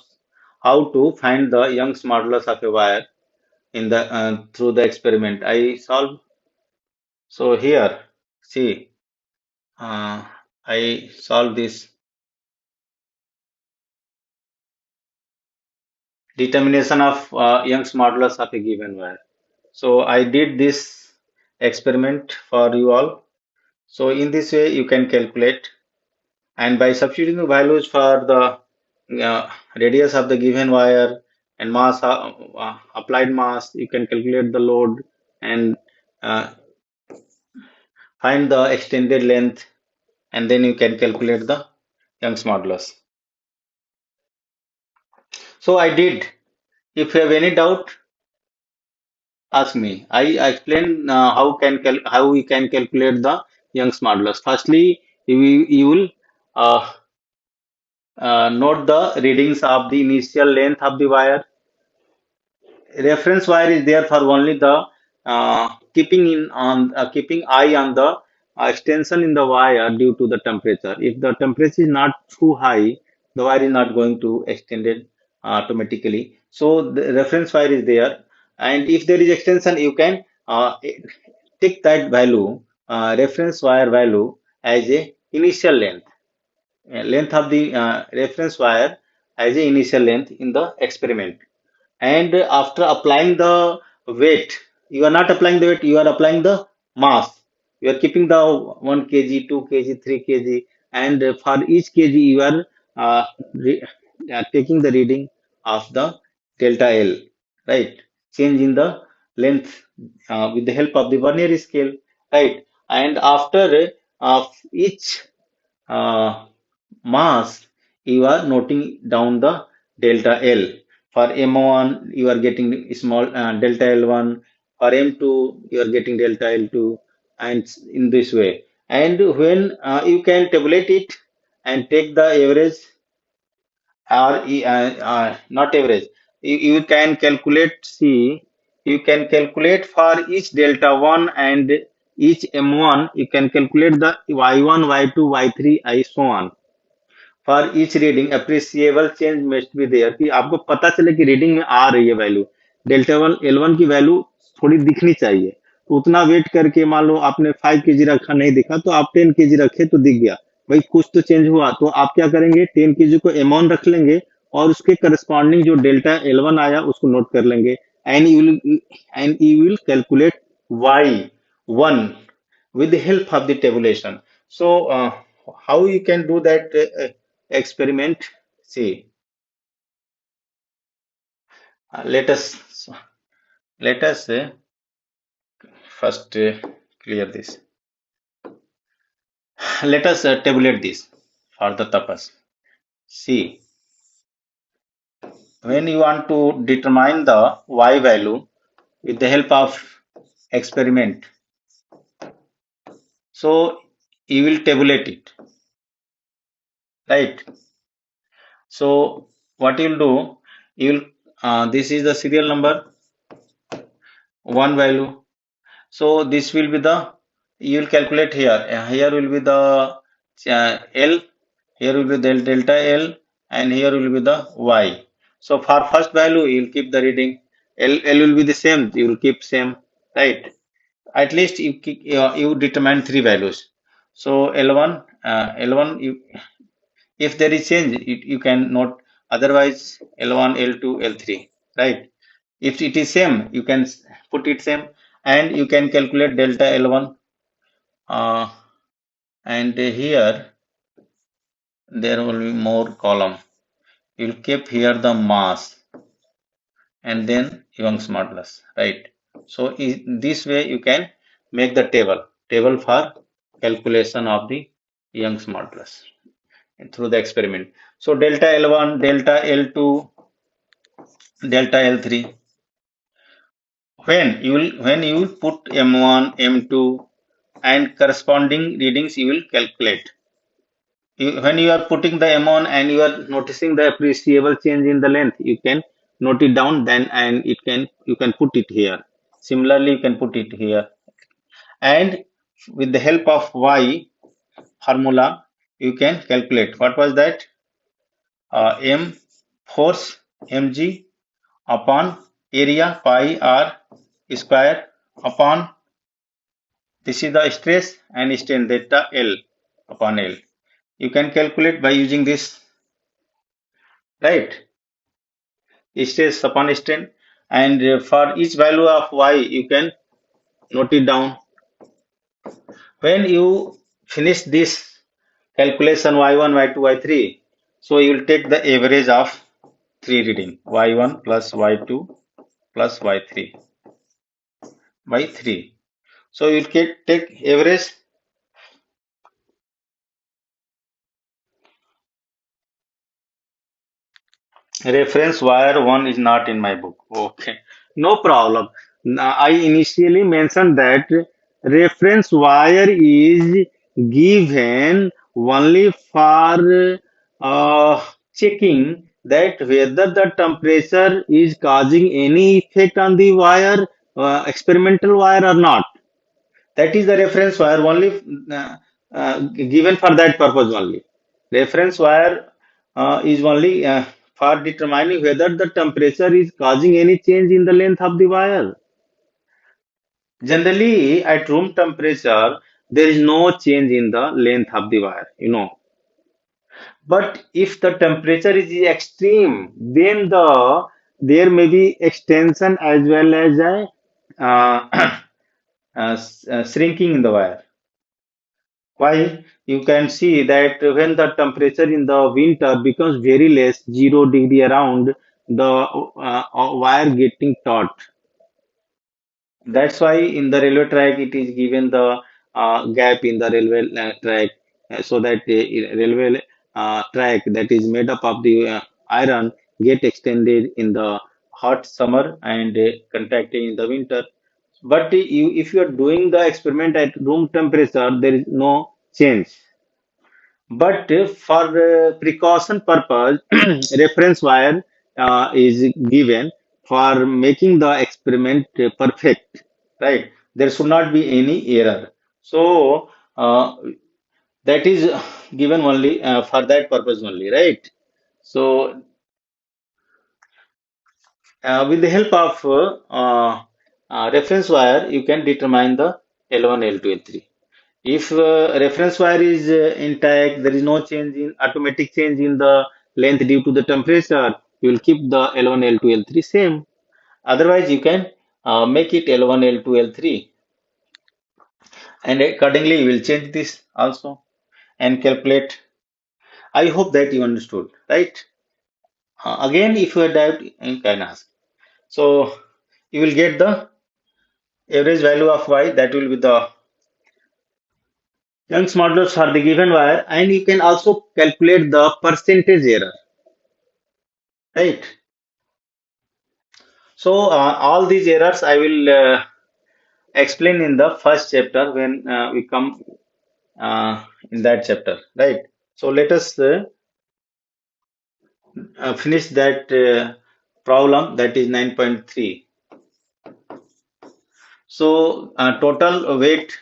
how to find the Young's modulus of a wire in the through the experiment. I solved. So here, see, uh, I solved this determination of Young's modulus of a given wire. So I did this experiment for you all. So in this way you can calculate, and by substituting the values for the radius of the given wire and mass applied mass, you can calculate the load and uh, find the extended length, and then you can calculate the Young's modulus. So I did. If you have any doubt, ask me. I explain how we can calculate the Young's modulus. Firstly, you will uh, note the readings of the initial length of the wire. Reference wire is there for only the keeping eye on the extension in the wire due to the temperature. If the temperature is not too high, the wire is not going to extend it automatically. So the reference wire is there, and if there is extension, you can take that value, reference wire value, as a initial length, length of the reference wire as a initial length in the experiment. And after applying the weight, you are not applying the weight, you are applying the mass. You are keeping the 1 kg, 2 kg, 3 kg, and for each kg you are uh, re- taking the reading of the delta L, right? Change in the length with the help of the vernier scale, right? And after each uh, mass, you are noting down the delta L. For M1, you are getting small delta L1. For M2, you are getting delta L2, and in this way. And when you can tabulate it and take the average, or not average, you can calculate. See, you can calculate for each delta 1 and each M1. You can calculate the Y1, Y2, Y3, I so on. For each reading appreciable change must be there, कि आपको पता चले कि reading में आ रही है value, delta one L one की value थोड़ी दिखनी चाहिए. तो उतना वेट करके मान लो आपने 5 kg रखा, नहीं दिखा तो आप 10 kg रखे तो दिख गया, भाई कुछ तो चेंज हुआ. तो आप क्या करेंगे, 10 kg को एम रख लेंगे और उसके करस्पॉन्डिंग जो डेल्टा एल वन आया उसको नोट कर लेंगे. And you will calculate Y one with the help of the tabulation. So how you can do that experiment? See, let us first clear this. Let us tabulate this for the purpose. See, when you want to determine the y value with the help of experiment, so you will tabulate it, right? So what you will do, you will this is the serial number, one value. So this will be the, you will calculate here. Here will be the L, here will be the delta L, and here will be the Y. So for first value, you will keep the reading. L will be the same, you will keep same. right? At least you determine three values. So L1 if there is change, you can note, otherwise L1, L2, L3, right? If it is same, you can put it same, and you can calculate delta L1. And here there will be more column. You'll keep here the mass and then Young's modulus, right? So this way you can make the table for calculation of the Young's modulus through the experiment. So delta L1, delta L2, delta L3. When you will put M1, M2 and corresponding readings you will calculate. When you are putting the M1 and you are noticing the appreciable change in the length, you can note it down then, and you can put it here. Similarly, you can put it here, and with the help of Y formula, you can calculate what was that, M force mg upon area pi r square upon, this is the stress and strain delta L upon L. You can calculate by using this, right? Stress upon strain, and for each value of y you can note it down. When you finish this calculation y1, y2, y3, so you will take the average of three reading, y1 plus y2 plus y3 by 3. So you will take average. Reference wire 1 is not in my book. Okay, no problem. Now, I initially mentioned that reference wire is given only for checking that whether the temperature is causing any effect on the wire, experimental wire or not. That is the reference wire only, given for that purpose only. Reference wire is only for determining whether the temperature is causing any change in the length of the wire. Generally, at room temperature, there is no change in the length of the wire. But if the temperature is extreme, then there may be extension as well as a shrinking in the wire. Why? You can see that when the temperature in the winter becomes very less, 0 degree around, the wire getting taut. That's why in the railway track it is given the gap in the railway track, so that the railway track that is made up of the iron get extended in the hot summer and contracted in the winter. But if you are doing the experiment at room temperature, there is no change. But for precaution purpose, reference wire is given for making the experiment perfect, right? There should not be any error. So that is given only for that purpose only, right? So with the help of reference wire, you can determine the L1, L2, L3. If reference wire is intact, there is no change in automatic change in the length due to the temperature, you will keep the L1, L2, L3 same. Otherwise, you can make it L1, L2, L3, and accordingly you will change this also and calculate. I hope that you understood, right? Again, if you are doubt, you can ask. So you will get the average value of y, that will be the Young's modulus for the given wire, and you can also calculate the percentage error, right? So all these errors I will explain in the first chapter when we come in that chapter, right? So let us finish that problem, that is 9.3. So total weight,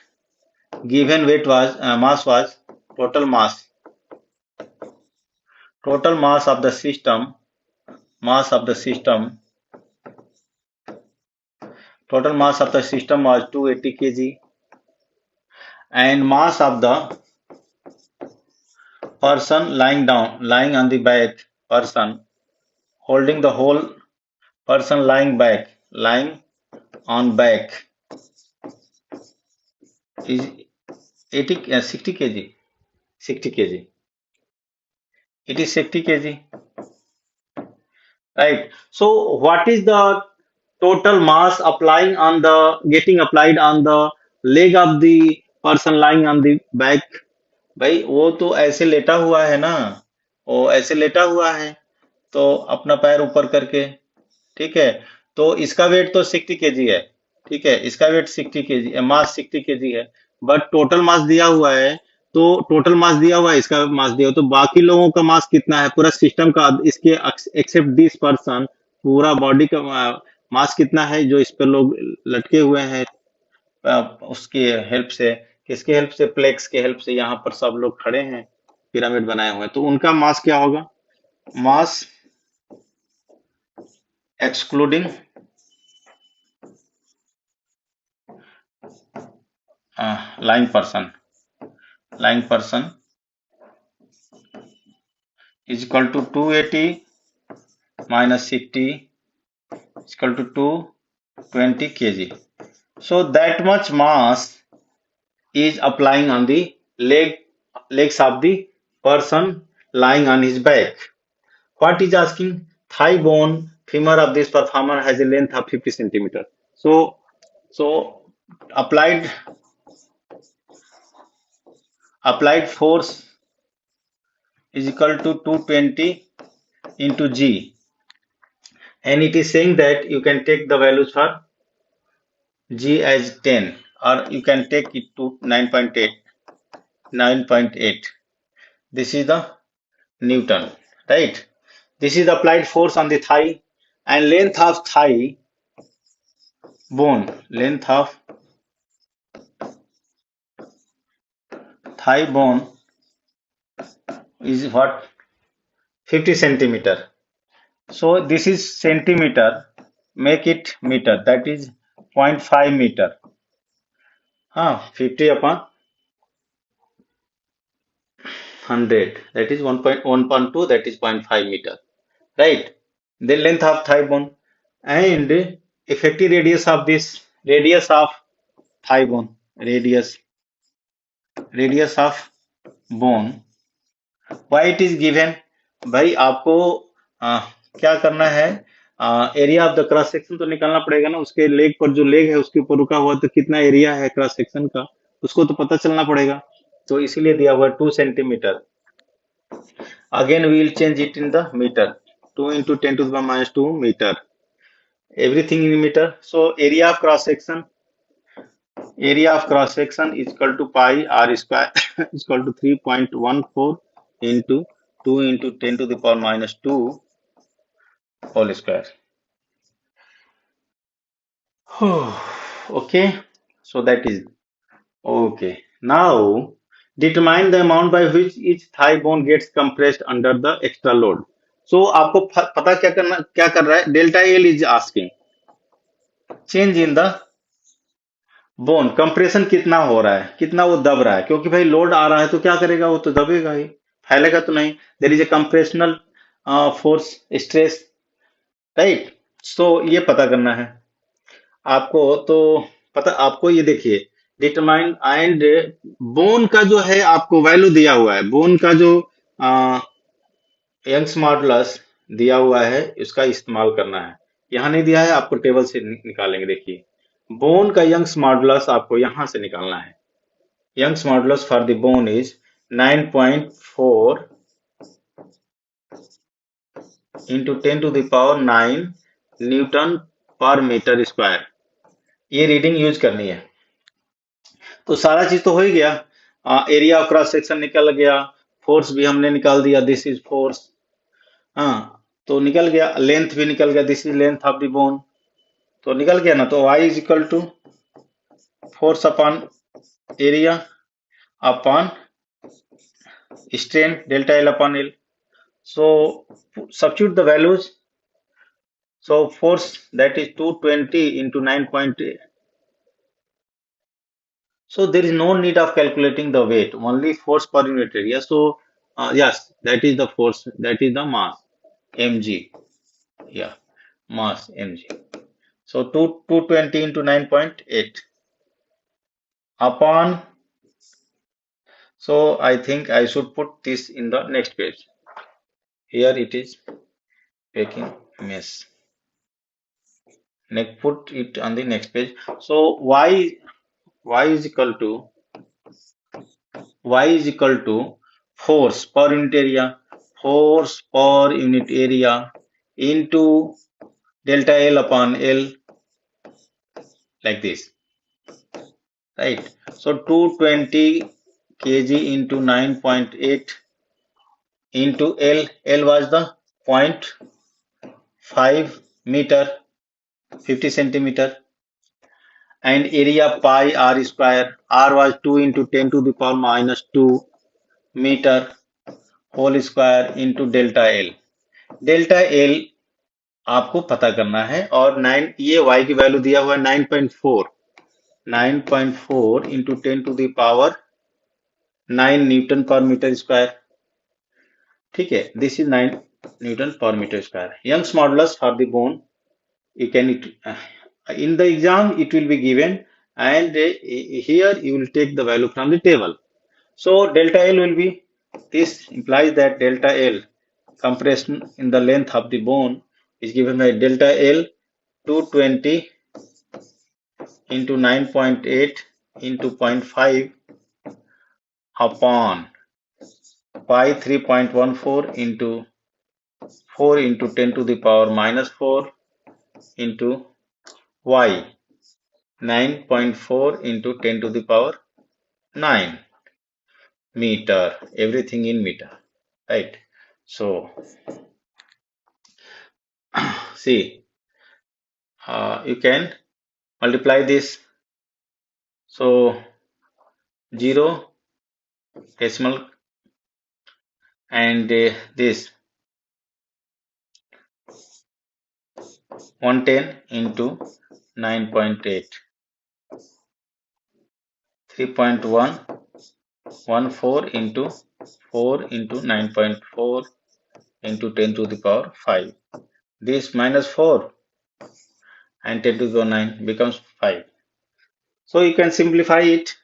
given weight was mass was total mass of the system total mass of the system was 280 kg, and mass of the person lying on the back, person holding the whole person lying on back is 60 kg. 60 kg. It is 60 kg. Right. So what is the total mass getting applied on the leg of the person lying on the back? भाई वो तो ऐसे लेटा हुआ है ना, वो ऐसे लेटा हुआ है तो अपना पैर ऊपर करके, ठीक है, तो इसका वेट तो 60 केजी है, ठीक है, इसका वेट 60 केजी, मास 60 केजी है, बट टोटल मास दिया हुआ है, तो टोटल मास दिया हुआ है, इसका मास दिया हुआ, तो बाकी लोगों का मास कितना है, पूरा सिस्टम का, इसके एक्सेप्ट दिस पर्सन, पूरा बॉडी का मास कितना है जो इस पर लोग लटके हुए हैं, उसके हेल्प से, किसके हेल्प से, प्लेक्स के हेल्प से, यहाँ पर सब लोग खड़े हैं, पिरामिड बनाए हुए हैं, तो उनका मास क्या होगा, मास excluding lying person is equal to 280 minus 60 is equal to 220 kg. So that much mass is applying on the legs of the person lying on his back. What is asking? Thigh bone femur of this performer has a length of 50 centimeter. So applied force is equal to 220 into G, and it is saying that you can take the values for G as 10, or you can take it to 9.8. This is the Newton, right? This is applied force on the thigh, and length of thigh bone is what, 50 centimeter. So this is centimeter, make it meter, that is 0.5 meter. 50 upon 100, that is 1.2, that is 0.5 meter, right? The length of thigh bone, and effective radius of this, radius of thigh bone, radius of bone, why it is given, भाई आपको क्या करना है, area of the cross section तो निकालना पड़ेगा ना, उसके लेग पर जो लेग है उसके ऊपर रुका हुआ तो कितना एरिया है क्रॉस सेक्शन का, उसको तो पता चलना पड़ेगा, तो इसीलिए दिया हुआ 2 centimetre. Again we will change it in the meter, 2 into 10 to the power minus 2 meter, everything in meter. So area of cross section is equal to pi r square is equal to 3.14 into 2 into 10 to the power minus 2 whole square. Okay, so that is okay. Now determine the amount by which each thigh bone gets compressed under the extra load. So आपको पता क्या कर रहा है, delta L is asking change in the bone, compression कितना हो रहा है, कितना वो दब रहा है, क्योंकि भाई लोड आ रहा है तो क्या करेगा, वो तो दबेगा ही, फैलेगा तो नहीं. There is a compressional force stress, right. So ये पता करना है आपको, तो आपको ये देखिए डिटरमाइन, एंड बोन का जो है आपको वैल्यू दिया हुआ है, बोन का जो यंग्स मॉडुलस दिया हुआ है इसका इस्तेमाल करना है, यहाँ नहीं दिया है, आपको टेबल से निकालेंगे. देखिए बोन का यंग्स मॉडुलस आपको यहां से निकालना है. Young's modulus for the bone is 9.4 into 10 to the power 9 newton per metre square, ये रीडिंग यूज करनी है. तो सारा चीज तो हो ही गया, एरिया ऑफ क्रॉस सेक्शन निकल गया, फोर्स भी हमने निकाल दिया, दिस इज फोर्स, तो निकल गया, लेंथ भी निकल गया, this is length of the bone, तो निकल गया ना. तो y is equal to force upon area upon strain delta L upon L. So substitute the values, So force, that is 220 into 9.8. So there is no need of calculating the weight, only force per unit area. So yes, that is the force, that is the mass, mg. Yeah, mass mg. So 220 into 9.8 upon. So I think I should put this in the next page. Here it is making mess. Next, put it on the next page. So y is equal to force per unit area, into delta L upon L, like this, right? So 220 kg into 9.8 into L was the point 5 meter, 50 centimeter, and area pi r square. R was 2 into 10 to the power minus 2 meter whole square into delta L. Delta L आपको पता करना है, और 9, ये y की value दिया हुआ है 9.4 into 10 to the power 9 newton per metre square. ठीक है, this is 9 newton per metre square. Young's modulus for the bone, you can in the exam it will be given, and here you will take the value from the table. So delta L will be, this implies that delta L, compression in the length of the bone, is given by delta L 220 into 9.8 into 0.5 upon pi 3.14 into 4 into 10 to the power minus 4 into y 9.4 into 10 to the power 9 meter, everything in meter, right? So see, you can multiply this. So 0 decimal, and this 110 into 9.8, 3.114 into 4 into 9.4 into 10 to the power 5. This minus 4 and 10 to the power 9 becomes 5. So you can simplify it.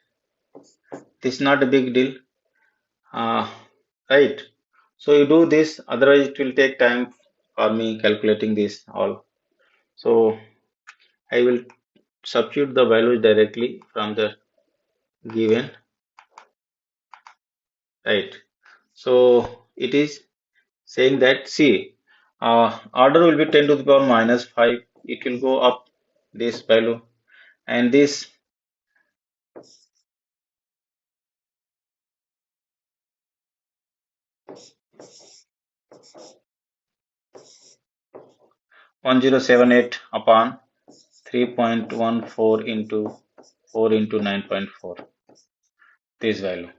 This is not a big deal, right? So you do this, otherwise it will take time for me calculating this all. So I will substitute the values directly from the given, right? So it is saying that, see, order will be 10 to the power minus 5. It will go up this value, and this 1078 upon 3.14 into 4 into 9.4, this value,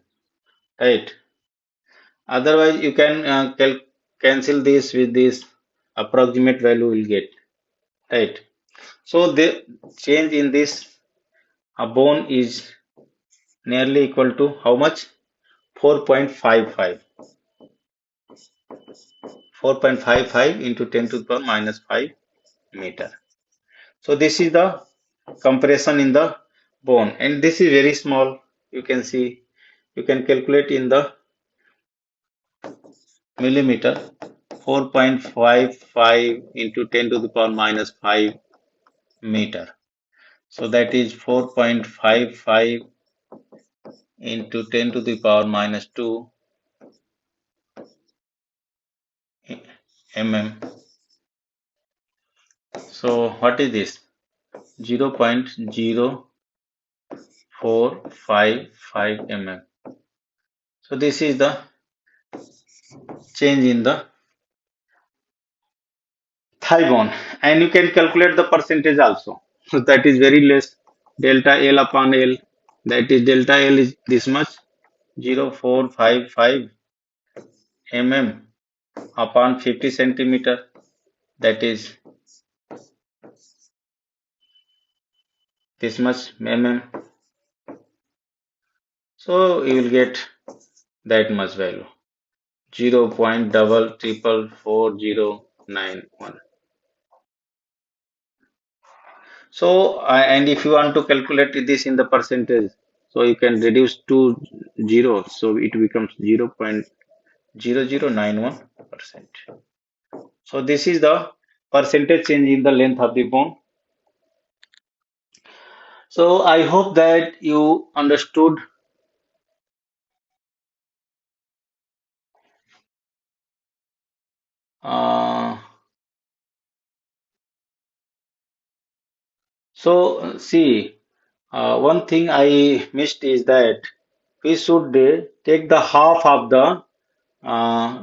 right? Otherwise you can cancel this with this, approximate value will get, right? So the change in this bone is nearly equal to how much? 4.55. 4.55 into 10 to the power minus 5 meter. So this is the compression in the bone, and this is very small. You can see, you can calculate in the millimeter. 4.55 into 10 to the power minus 5 meter. So that is 4.55 into 10 to the power minus 2 mm. So what is this? 0.0455 mm. So this is the change in the thigh bone, and you can calculate the percentage also. So that is very less, delta L upon L, that is delta L is this much, 0.0455 mm upon 50 centimeter, that is this much mm. So you will get that much value. 0.4444091. So, and if you want to calculate this in the percentage, so you can reduce two zeros, so it becomes 0.0091%. So this is the percentage change in the length of the bone. So I hope that you understood. Uh, See, one thing I missed is that we should take the half of the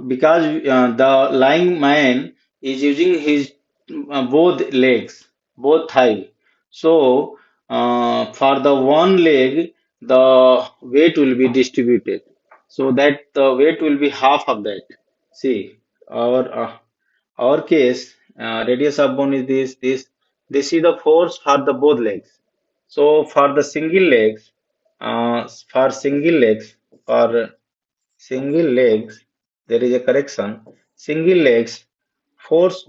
because the lying man is using his both legs, both thigh. So for the one leg, the weight will be distributed, so that the weight will be half of that. See, our case, radius of bone is this. This is the force for the both legs. So for the single legs, for single legs, for single legs, there is a correction. Single legs, force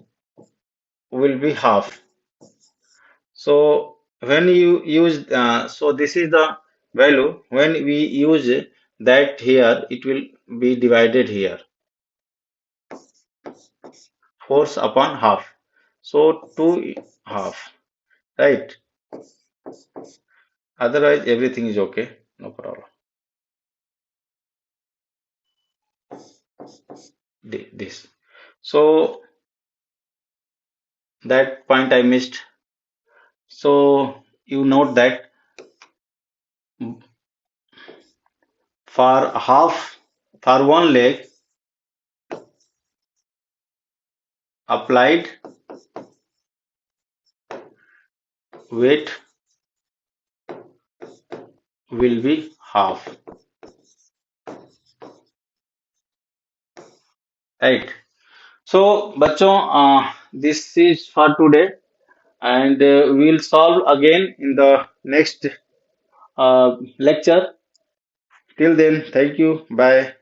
will be half. So when you use, so this is the value. When we use that here, it will be divided here. Force upon half. So 2 half, right? Otherwise, everything is okay. No problem. This. So that point I missed. So you note that for half, for one leg, applied weight will be half, right? So बच्चों, this is for today, and we'll solve again in the next lecture. Till then, thank you, bye.